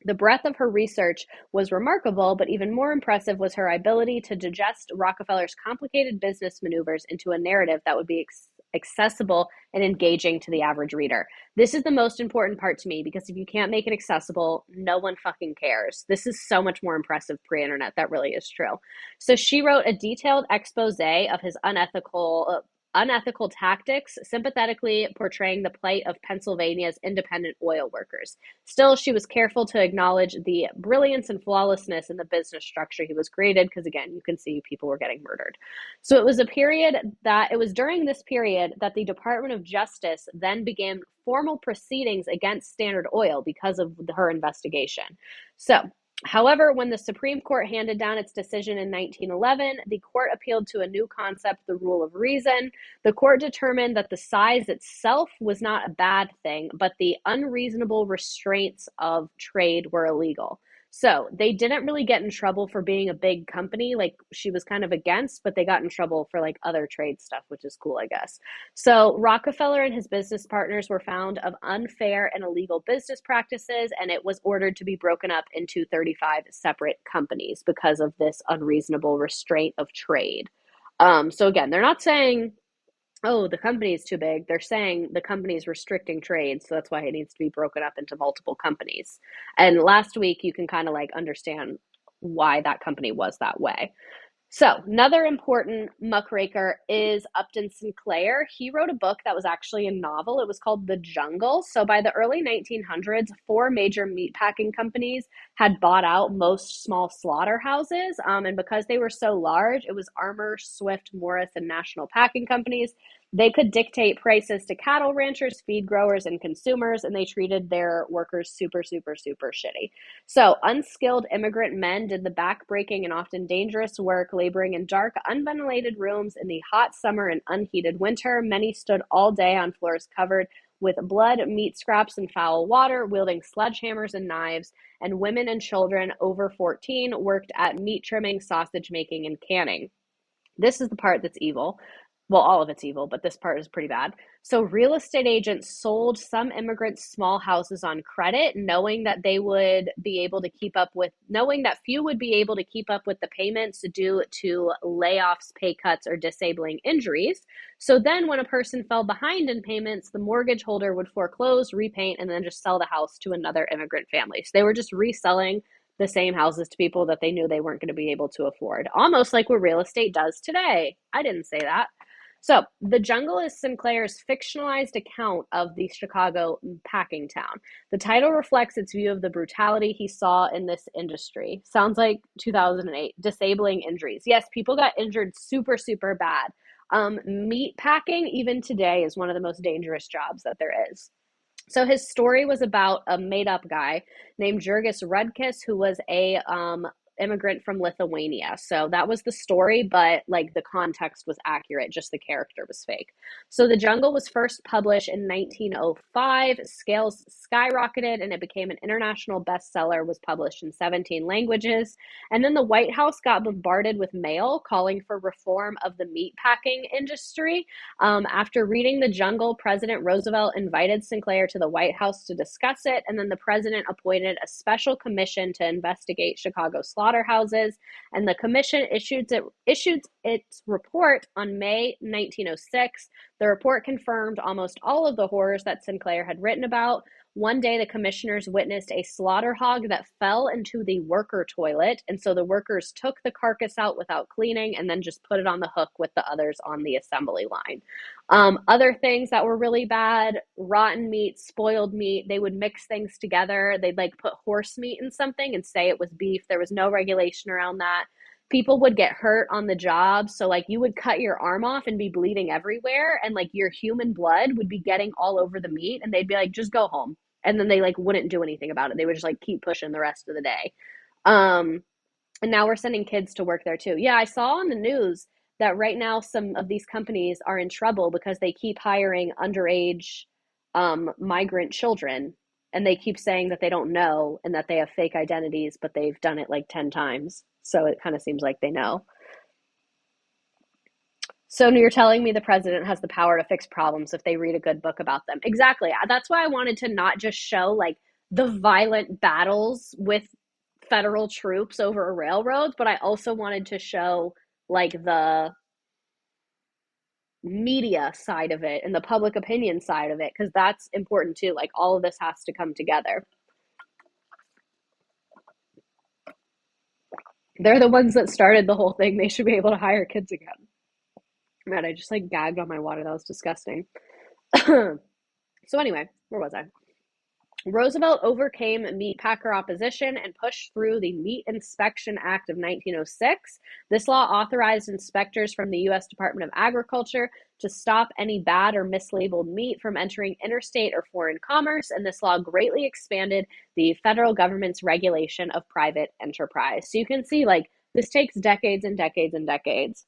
The breadth of her research was remarkable, but even more impressive was her ability to digest Rockefeller's complicated business maneuvers into a narrative that would be accessible and engaging to the average reader. This is the most important part to me, because if you can't make it accessible, no one fucking cares. This is so much more impressive pre-internet. That really is true. So she wrote a detailed expose of his unethical unethical tactics, sympathetically portraying the plight of Pennsylvania's independent oil workers. Still, she was careful to acknowledge the brilliance and flawlessness in the business structure he was created, because again, you can see people were getting murdered. So it was during this period that the Department of Justice then began formal proceedings against Standard Oil because of her investigation. So, however, when the Supreme Court handed down its decision in 1911, the court appealed to a new concept, the rule of reason. The court determined that the size itself was not a bad thing, but the unreasonable restraints of trade were illegal. So they didn't really get in trouble for being a big company, like she was kind of against, but they got in trouble for like other trade stuff, which is cool, I guess. So Rockefeller and his business partners were found of unfair and illegal business practices, and it was ordered to be broken up into 35 separate companies because of this unreasonable restraint of trade. So again, they're not saying, oh, the company is too big. They're saying the company is restricting trade, so that's why it needs to be broken up into multiple companies. And last week, you can kind of like understand why that company was that way. So, another important muckraker is Upton Sinclair. He wrote a book that was actually a novel. It was called The Jungle. So, by the early 1900s, four major meatpacking companies had bought out most small slaughterhouses. And because they were so large, it was Armour, Swift, Morris, and National Packing Companies. They could dictate prices to cattle ranchers, feed growers, and consumers, and they treated their workers super, super, super shitty. So, unskilled immigrant men did the back-breaking and often dangerous work, laboring in dark, unventilated rooms in the hot summer and unheated winter. Many stood all day on floors covered with blood, meat scraps, and foul water, wielding sledgehammers and knives. And women and children over 14 worked at meat trimming, sausage making, and canning. This is the part that's evil. Well, all of it's evil, but this part is pretty bad. So, real estate agents sold some immigrants small houses on credit, knowing that few would be able to keep up with the payments due to layoffs, pay cuts, or disabling injuries. So then, when a person fell behind in payments, the mortgage holder would foreclose, repaint, and then just sell the house to another immigrant family. So they were just reselling the same houses to people that they knew they weren't going to be able to afford. Almost like what real estate does today. I didn't say that. So, The Jungle is Sinclair's fictionalized account of the Chicago packing town. The title reflects its view of the brutality he saw in this industry. Sounds like 2008, disabling injuries. Yes, people got injured super, super bad. Meat packing, even today, is one of the most dangerous jobs that there is. So his story was about a made-up guy named Jurgis Rudkis, who was a immigrant from Lithuania. So that was the story, but like the context was accurate, just the character was fake. So The Jungle was first published in 1905. Sales skyrocketed and it became an international bestseller, was published in 17 languages. And then the White House got bombarded with mail calling for reform of the meatpacking industry. After reading The Jungle, President Roosevelt invited Sinclair to the White House to discuss it, and then the president appointed a special commission to investigate Chicago slaughterhouses, and the commission issued its report on May 1906. The report confirmed almost all of the horrors that Sinclair had written about. One day, the commissioners witnessed a slaughter hog that fell into the worker toilet, and so the workers took the carcass out without cleaning and then just put it on the hook with the others on the assembly line. Other things that were really bad: rotten meat, spoiled meat. They would mix things together. They'd like put horse meat in something and say it was beef. There was no regulation around that. People would get hurt on the job. So like you would cut your arm off and be bleeding everywhere, and like your human blood would be getting all over the meat, and they'd be like, just go home. And then they like wouldn't do anything about it. They would just like keep pushing the rest of the day. And now we're sending kids to work there too. Yeah, I saw on the news that right now some of these companies are in trouble because they keep hiring underage migrant children, and they keep saying that they don't know and that they have fake identities, but they've done it like 10 times. So it kind of seems like they know. So you're telling me the president has the power to fix problems if they read a good book about them. Exactly. That's why I wanted to not just show like the violent battles with federal troops over railroads, but I also wanted to show like the media side of it and the public opinion side of it, because that's important too. Like all of this has to come together. They're the ones that started the whole thing. They should be able to hire kids again. God, I just like gagged on my water. That was disgusting. So anyway, where was I? Roosevelt overcame meatpacker opposition and pushed through the Meat Inspection Act of 1906. This law authorized inspectors from the U.S. Department of Agriculture to stop any bad or mislabeled meat from entering interstate or foreign commerce, and this law greatly expanded the federal government's regulation of private enterprise. So you can see, like, this takes decades and decades and decades.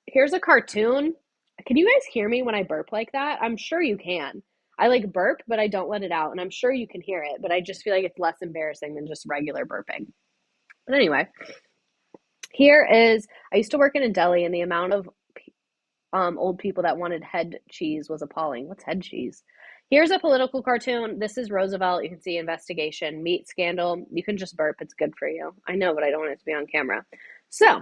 Here's a cartoon. Can you guys hear me when I burp like that? I'm sure you can. I like burp, but I don't let it out, and I'm sure you can hear it, but I just feel like it's less embarrassing than just regular burping. But anyway, here is, I used to work in a deli, and the amount of old people that wanted head cheese was appalling. What's head cheese? Here's a political cartoon. This is Roosevelt. You can see investigation, meat scandal. You can just burp. It's good for you. I know, but I don't want it to be on camera. So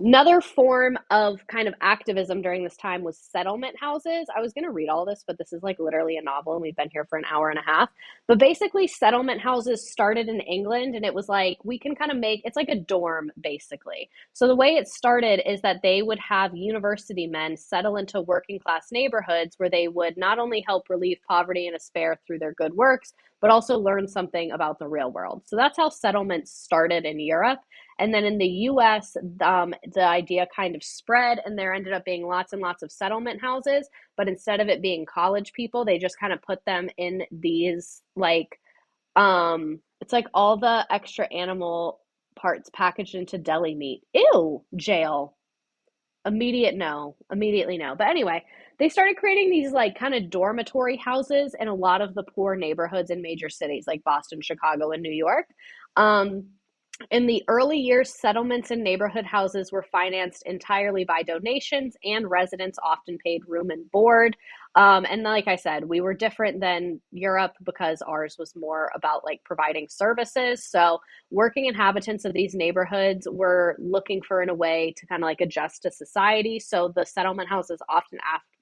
another form of kind of activism during this time was settlement houses. I was going to read all this, but this is like literally a novel, and we've been here for an hour and a half. But basically, settlement houses started in England, and it was like, we can kind of make, it's like a dorm, basically. So the way it started is that they would have university men settle into working class neighborhoods where they would not only help relieve poverty and despair through their good works, but also learn something about the real world. So that's how settlements started in Europe. And then in the US, the idea kind of spread, and there ended up being lots and lots of settlement houses. But instead of it being college people, they just kind of put them in these, like, it's like all the extra animal parts packaged into deli meat. Ew, jail. Immediately no. But anyway, they started creating these like kind of dormitory houses in a lot of the poor neighborhoods in major cities like Boston, Chicago, and New York. In the early years, settlements and neighborhood houses were financed entirely by donations, and residents often paid room and board. And like I said, we were different than Europe because ours was more about like providing services. So working inhabitants of these neighborhoods were looking for a way to kind of like adjust to society. So the settlement houses often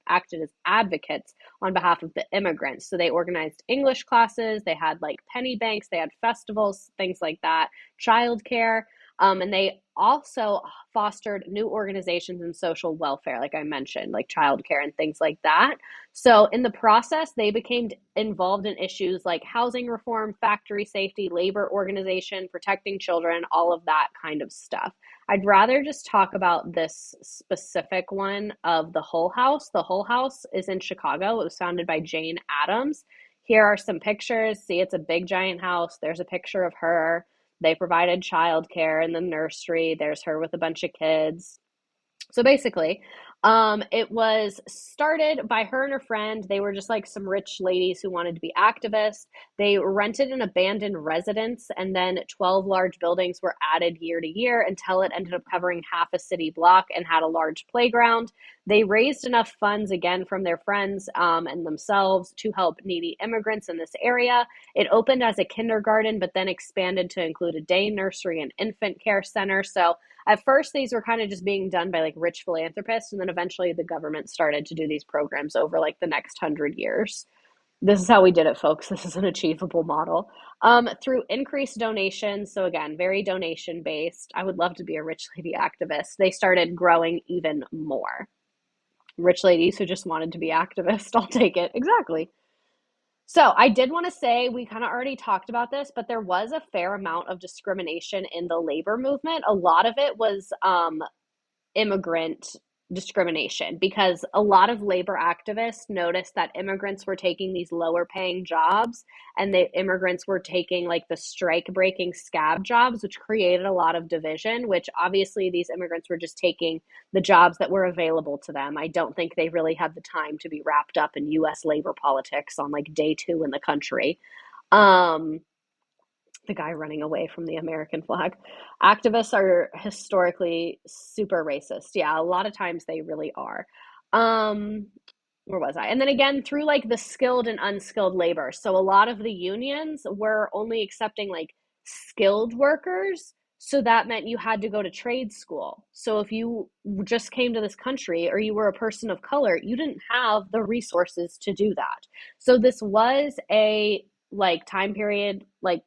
acted as advocates on behalf of the immigrants. So they organized English classes, they had like penny banks, they had festivals, things like that, childcare, and they also fostered new organizations in social welfare, like I mentioned, like childcare and things like that. So in the process, they became involved in issues like housing reform, factory safety, labor organization, protecting children, all of that kind of stuff. I'd rather just talk about this specific one of the Hull House. The Hull House is in Chicago. It was founded by Jane Addams. Here are some pictures. See, it's a big giant house. There's a picture of her. They provided childcare in the nursery. There's her with a bunch of kids. So basically, it was started by her and her friend. They were just like some rich ladies who wanted to be activists. They rented an abandoned residence, and then 12 large buildings were added year to year until it ended up covering half a city block and had a large playground. They raised enough funds, again, from their friends and themselves to help needy immigrants in this area. It opened as a kindergarten, but then expanded to include a day nursery and infant care center. So at first, these were kind of just being done by like rich philanthropists, and then eventually the government started to do these programs over like the next 100 years. This is how we did it, folks. This is an achievable model. Through increased donations, so again, very donation based. I would love to be a rich lady activist. They started growing even more. Rich ladies who just wanted to be activists, I'll take it. Exactly. So I did want to say, we kind of already talked about this, but there was a fair amount of discrimination in the labor movement. A lot of it was immigrant discrimination, because a lot of labor activists noticed that immigrants were taking these lower paying jobs, and the immigrants were taking like the strike breaking scab jobs, which created a lot of division, which obviously these immigrants were just taking the jobs that were available to them. I don't think they really had the time to be wrapped up in US labor politics on like day 2 in the country. The guy running away from the American flag. Activists are historically super racist. Yeah, a lot of times they really are. Where was I? And then again, through like the skilled and unskilled labor. So a lot of the unions were only accepting like skilled workers. So that meant you had to go to trade school. So if you just came to this country or you were a person of color, you didn't have the resources to do that. So this was a like time period, like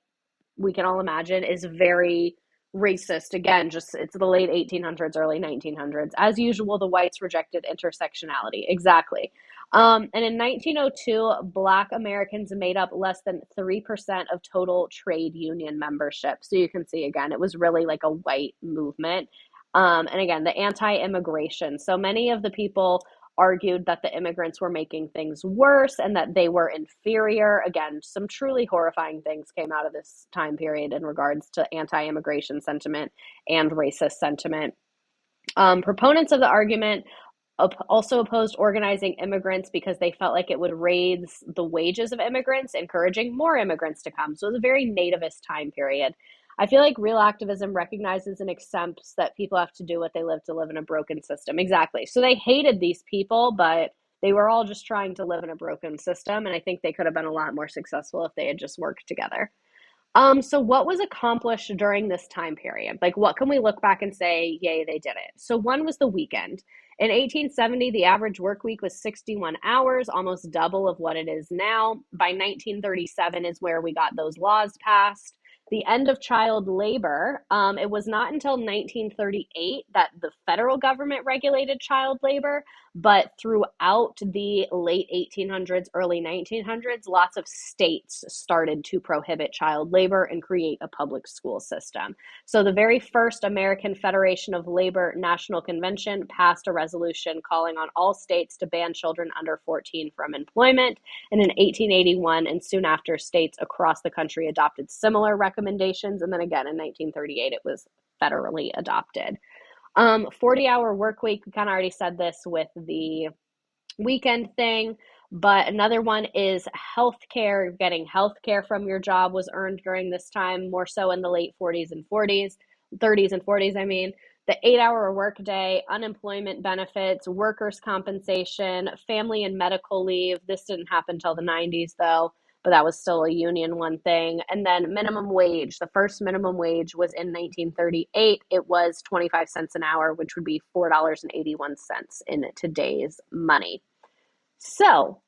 we can all imagine, is very racist again. Just it's the late 1800s, early 1900s. As usual, the whites rejected intersectionality. Exactly. And in 1902, Black Americans made up less than 3% of total trade union membership. So you can see again, it was really like a white movement. And again, the anti-immigration. So many of the people argued that the immigrants were making things worse and that they were inferior. Again, some truly horrifying things came out of this time period in regards to anti-immigration sentiment and racist sentiment. Proponents of the argument also opposed organizing immigrants because they felt like it would raise the wages of immigrants, encouraging more immigrants to come. So it was a very nativist time period. I feel like real activism recognizes and accepts that people have to do what they live to live in a broken system. Exactly. So they hated these people, but they were all just trying to live in a broken system. And I think they could have been a lot more successful if they had just worked together. So what was accomplished during this time period? Like, what can we look back and say, yay, they did it? So one was the weekend. In 1870, the average work week was 61 hours, almost double of what it is now. By 1937 is where we got those laws passed. The end of child labor. It was not until 1938 that the federal government regulated child labor, but throughout the late 1800s, early 1900s, lots of states started to prohibit child labor and create a public school system. So the very first American Federation of Labor National Convention passed a resolution calling on all states to ban children under 14 from employment. And in 1881, and soon after, states across the country adopted similar recommendations. And then again in 1938, it was federally adopted. 40-hour work week, we kind of already said this with the weekend thing, but another one is healthcare. Getting healthcare from your job was earned during this time, more so in the late 40s and 40s, 30s and 40s, I mean. The 8-hour workday, unemployment benefits, workers' compensation, family and medical leave. This didn't happen until the 90s, though, but that was still a union one thing. And then minimum wage. The first minimum wage was in 1938. It was 25 cents an hour, which would be $4.81 in today's money. So,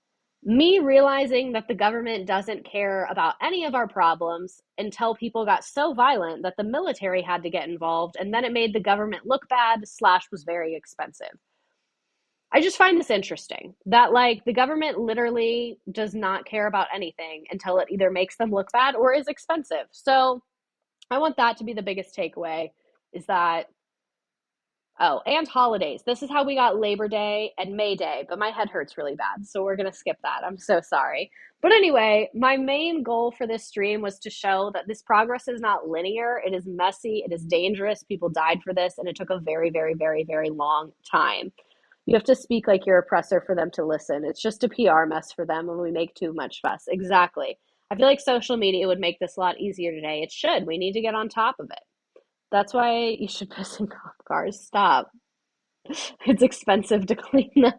me realizing that the government doesn't care about any of our problems until people got so violent that the military had to get involved, and then it made the government look bad, slash was very expensive. I just find this interesting that like the government literally does not care about anything until it either makes them look bad or is expensive. So I want that to be the biggest takeaway is that, oh, and holidays. This is how we got Labor Day and May Day, but my head hurts really bad, so we're going to skip that. I'm so sorry. But anyway, my main goal for this stream was to show that this progress is not linear. It is messy. It is dangerous. People died for this, and it took a very, very, very, very long time. You have to speak like your oppressor for them to listen. It's just a PR mess for them when we make too much fuss. Exactly. I feel like social media would make this a lot easier today. It should. We need to get on top of it. That's why you should piss in cop cars. Stop. It's expensive to clean them.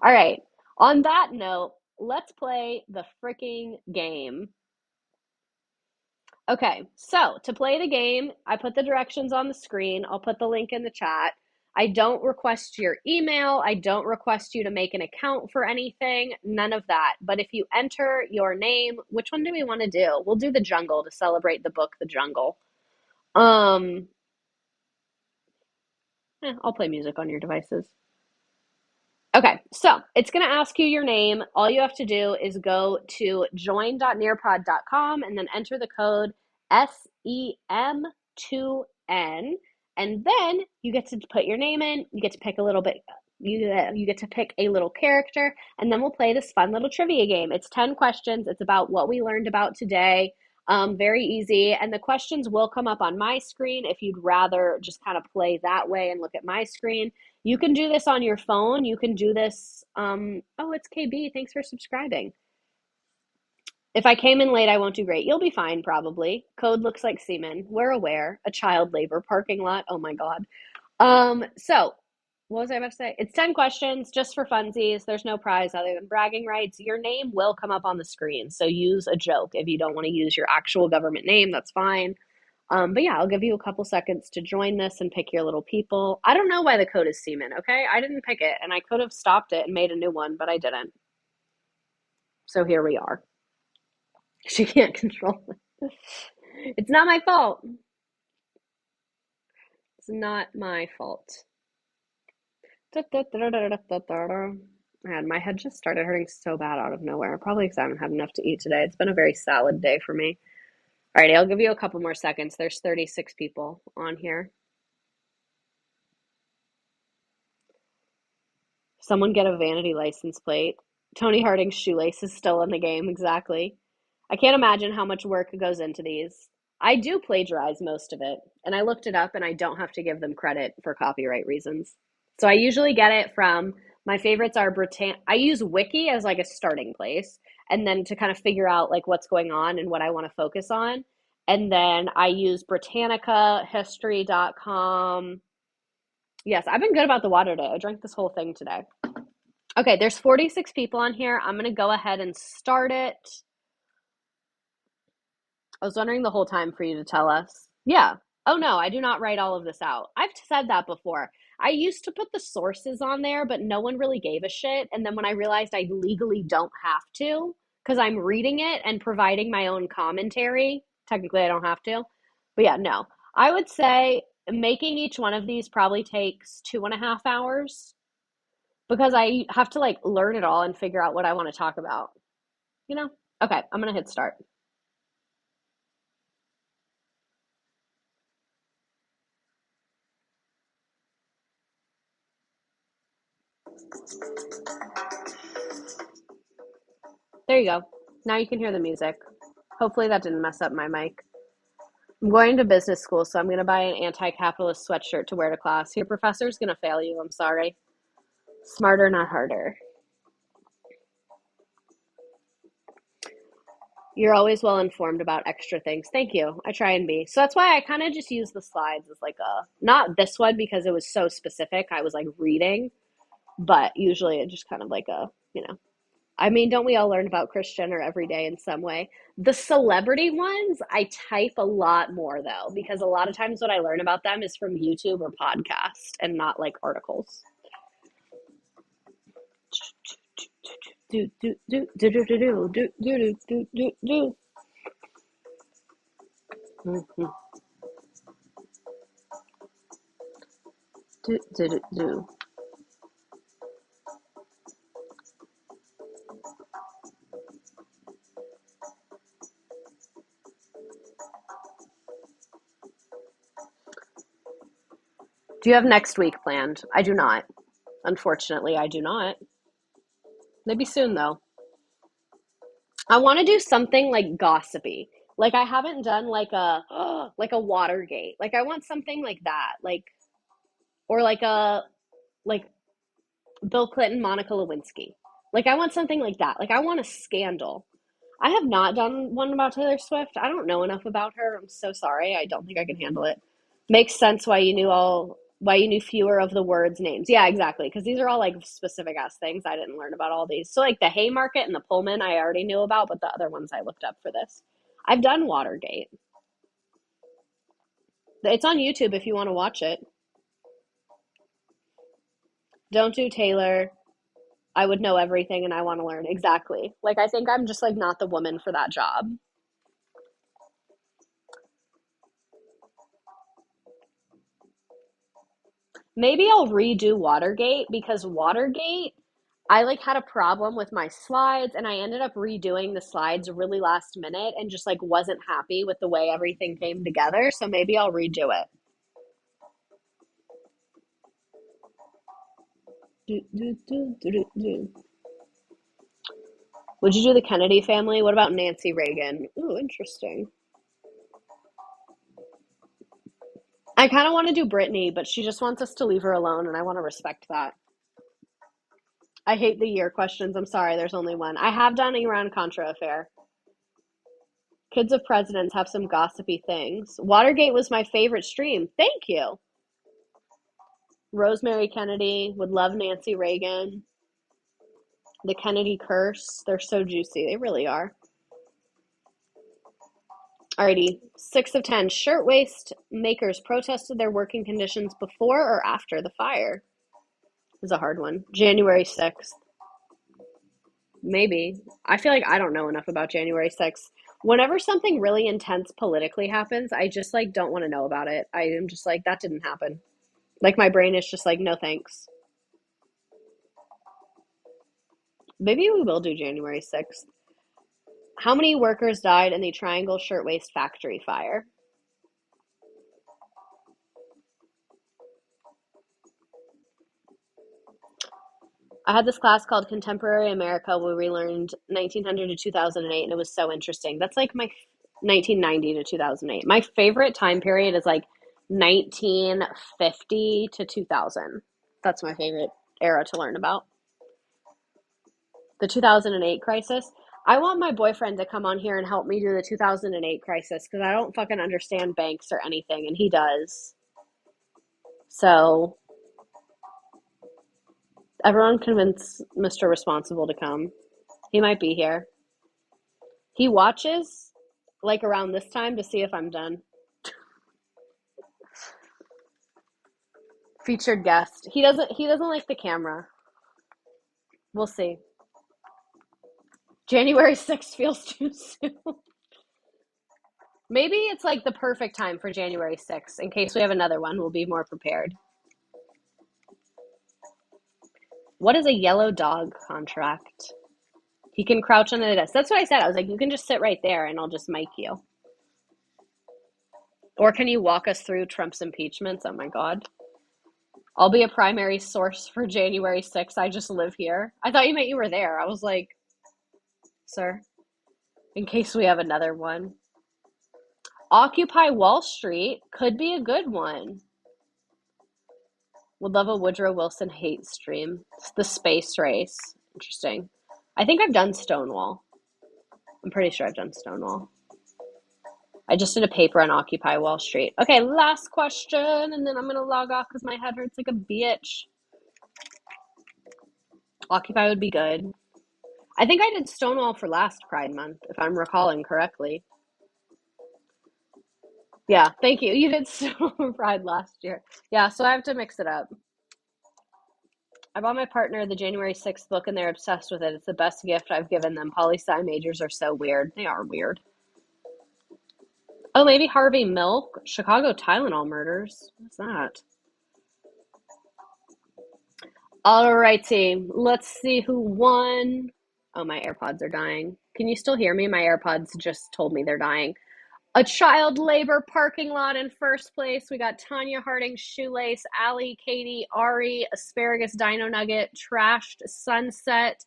All right. On that note, let's play the freaking game. Okay, so to play the game, I put the directions on the screen. I'll put the link in the chat. I don't request your email. I don't request you to make an account for anything. None of that. But if you enter your name, which one do we want to do? We'll do the jungle to celebrate the book, The Jungle. I'll play music on your devices. Okay, so it's going to ask you your name. All you have to do is go to join.nearpod.com and then enter the code SEM2N. And then you get to put your name in. You get to pick a little bit. You get to pick a little character, and then we'll play this fun little trivia game. It's 10 questions. It's about what we learned about today. Very easy. And the questions will come up on my screen if you'd rather just kind of play that way and look at my screen. You can do this on your phone. You can do this. Oh, it's KB. Thanks for subscribing. If I came in late, I won't do great. You'll be fine, probably. Code looks like semen. We're aware. A child labor parking lot. Oh my God. So what was I about to say? It's 10 questions just for funsies. There's no prize other than bragging rights. Your name will come up on the screen. So use a joke. If you don't want to use your actual government name, that's fine. But yeah, I'll give you a couple seconds to join this and pick your little people. I don't know why the code is semen, okay? I didn't pick it, and I could have stopped it and made a new one, but I didn't. So here we are. She can't control it. It's not my fault. It's not my fault. Man, my head just started hurting so bad out of nowhere. Probably because I haven't had enough to eat today. It's been a very salad day for me. Alrighty, I'll give you a couple more seconds. There's 36 people on here. Someone get a vanity license plate. Tony Harding's shoelace is still in the game, exactly. I can't imagine how much work goes into these. I do plagiarize most of it, and I looked it up and I don't have to give them credit for copyright reasons. So I usually get it from my favorites are I use Wiki as like a starting place and then to kind of figure out like what's going on and what I want to focus on. And then I use Britannica, history.com. Yes, I've been good about the water today. I drank this whole thing today. Okay, there's 46 people on here. I'm going to go ahead and start it. I was wondering the whole time for you to tell us. Yeah. Oh no, I do not write all of this out. I've said that before. I used to put the sources on there, but no one really gave a shit. And then when I realized I legally don't have to, because I'm reading it and providing my own commentary, technically I don't have to. But yeah, no. I would say making each one of these probably takes 2.5 hours because I have to like learn it all and figure out what I want to talk about. You know? Okay, I'm gonna hit start. There you go. Now you can hear the music. Hopefully that didn't mess up my mic. I'm going to business school, so I'm going to buy an anti-capitalist sweatshirt to wear to class. Your professor's going to fail you. I'm sorry. Smarter, not harder. You're always well informed about extra things. Thank you. I try and be. So that's why I kind of just use the slides as like not this one because it was so specific. I was like reading, but usually it just kind of like I mean, don't we all learn about Kris Jenner every day in some way? The celebrity ones, I type a lot more though, because a lot of times what I learn about them is from YouTube or podcast and not like articles. Do do do do do do do do do do do do. Do do do do. Do you have next week planned? I do not. Unfortunately, I do not. Maybe soon though. I want to do something like gossipy. Like I haven't done like a like a Watergate. Like I want something like that. Like or like Bill Clinton, Monica Lewinsky. Like I want something like that. Like I want a scandal. I have not done one about Taylor Swift. I don't know enough about her. I'm so sorry. I don't think I can handle it. Makes sense why you knew fewer of the words names. Yeah, exactly. Because these are all like specific ass things. I didn't learn about all these. So like the Haymarket and the Pullman I already knew about, but the other ones I looked up for this. I've done Watergate. It's on YouTube if you want to watch it. Don't do Taylor. I would know everything and I want to learn. Exactly. Like I think I'm just like not the woman for that job. Maybe I'll redo Watergate because Watergate, I like had a problem with my slides and I ended up redoing the slides really last minute and just like wasn't happy with the way everything came together. So maybe I'll redo it. Do, do, do, do, do, do. Would you do the Kennedy family? What about Nancy Reagan? Ooh, interesting. I kind of want to do Brittany, but she just wants us to leave her alone, and I want to respect that. I hate the year questions. I'm sorry, there's only one. I have done Iran Contra affair. Kids of Presidents have some gossipy things. Watergate was my favorite stream. Thank you. Rosemary Kennedy would love Nancy Reagan. The Kennedy curse. They're so juicy. They really are. Alrighty. 6 of 10. Shirtwaist makers protested their working conditions before or after the fire? This is a hard one. January 6th. Maybe. I feel like I don't know enough about January 6th. Whenever something really intense politically happens, I just like don't want to know about it. I am just like, that didn't happen. Like my brain is just like, no thanks. Maybe we will do January 6th. How many workers died in the Triangle Shirtwaist factory fire? I had this class called Contemporary America where we learned 1900 to 2008, and it was so interesting. That's like my 1990 to 2008. My favorite time period is like 1950 to 2000. That's my favorite era to learn about. The 2008 crisis. I want my boyfriend to come on here and help me do the 2008 crisis because I don't fucking understand banks or anything, and he does. So, everyone convince Mr. Responsible to come. He might be here. He watches like around this time to see if I'm done. Featured guest. He doesn't like the camera. We'll see. January 6th feels too soon. Maybe it's like the perfect time for January 6th. In case we have another one, we'll be more prepared. What is a yellow dog contract? He can crouch under the desk. That's what I said. I was like, you can just sit right there and I'll just mic you. Or can you walk us through Trump's impeachments? Oh my God. I'll be a primary source for January 6th. I just live here. I thought you meant you were there. I was like, sir, in case we have another one. Occupy Wall Street could be a good one. Would love a Woodrow Wilson hate stream. It's the space race. Interesting. I think I've done Stonewall. I'm pretty sure I've done Stonewall. I just did a paper on Occupy Wall Street. Okay, last question, and then I'm going to log off because my head hurts like a bitch. Occupy would be good. I think I did Stonewall for last Pride Month, if I'm recalling correctly. Yeah, thank you. You did Stonewall Pride last year. Yeah, so I have to mix it up. I bought my partner the January 6th book, and they're obsessed with it. It's the best gift I've given them. Poli-sci majors are so weird. They are weird. Oh, maybe Harvey Milk? Chicago Tylenol murders. What's that? Alrighty, let's see who won. Oh, my AirPods are dying. Can you still hear me? My AirPods just told me they're dying. A child labor parking lot in first place. We got Tanya Harding, Shoelace, Allie, Katie, Ari, Asparagus, Dino Nugget, Trashed, Sunset,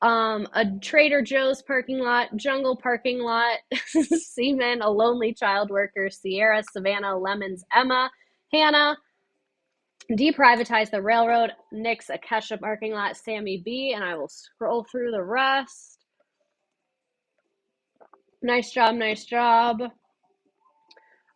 a Trader Joe's parking lot, Jungle parking lot, Seaman, a lonely child worker, Sierra, Savannah, Lemons, Emma, Hannah, deprivatize the railroad, Nick's Akesha parking lot, Sammy B, and I will scroll through the rest. Nice job, nice job.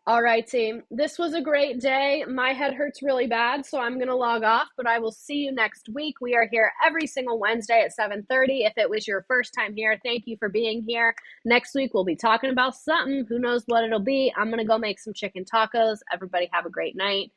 All right, team. This was a great day. My head hurts really bad, so I'm going to log off, but I will see you next week. We are here every single Wednesday at 7:30. If it was your first time here, thank you for being here. Next week, we'll be talking about something. Who knows what it'll be? I'm going to go make some chicken tacos. Everybody have a great night.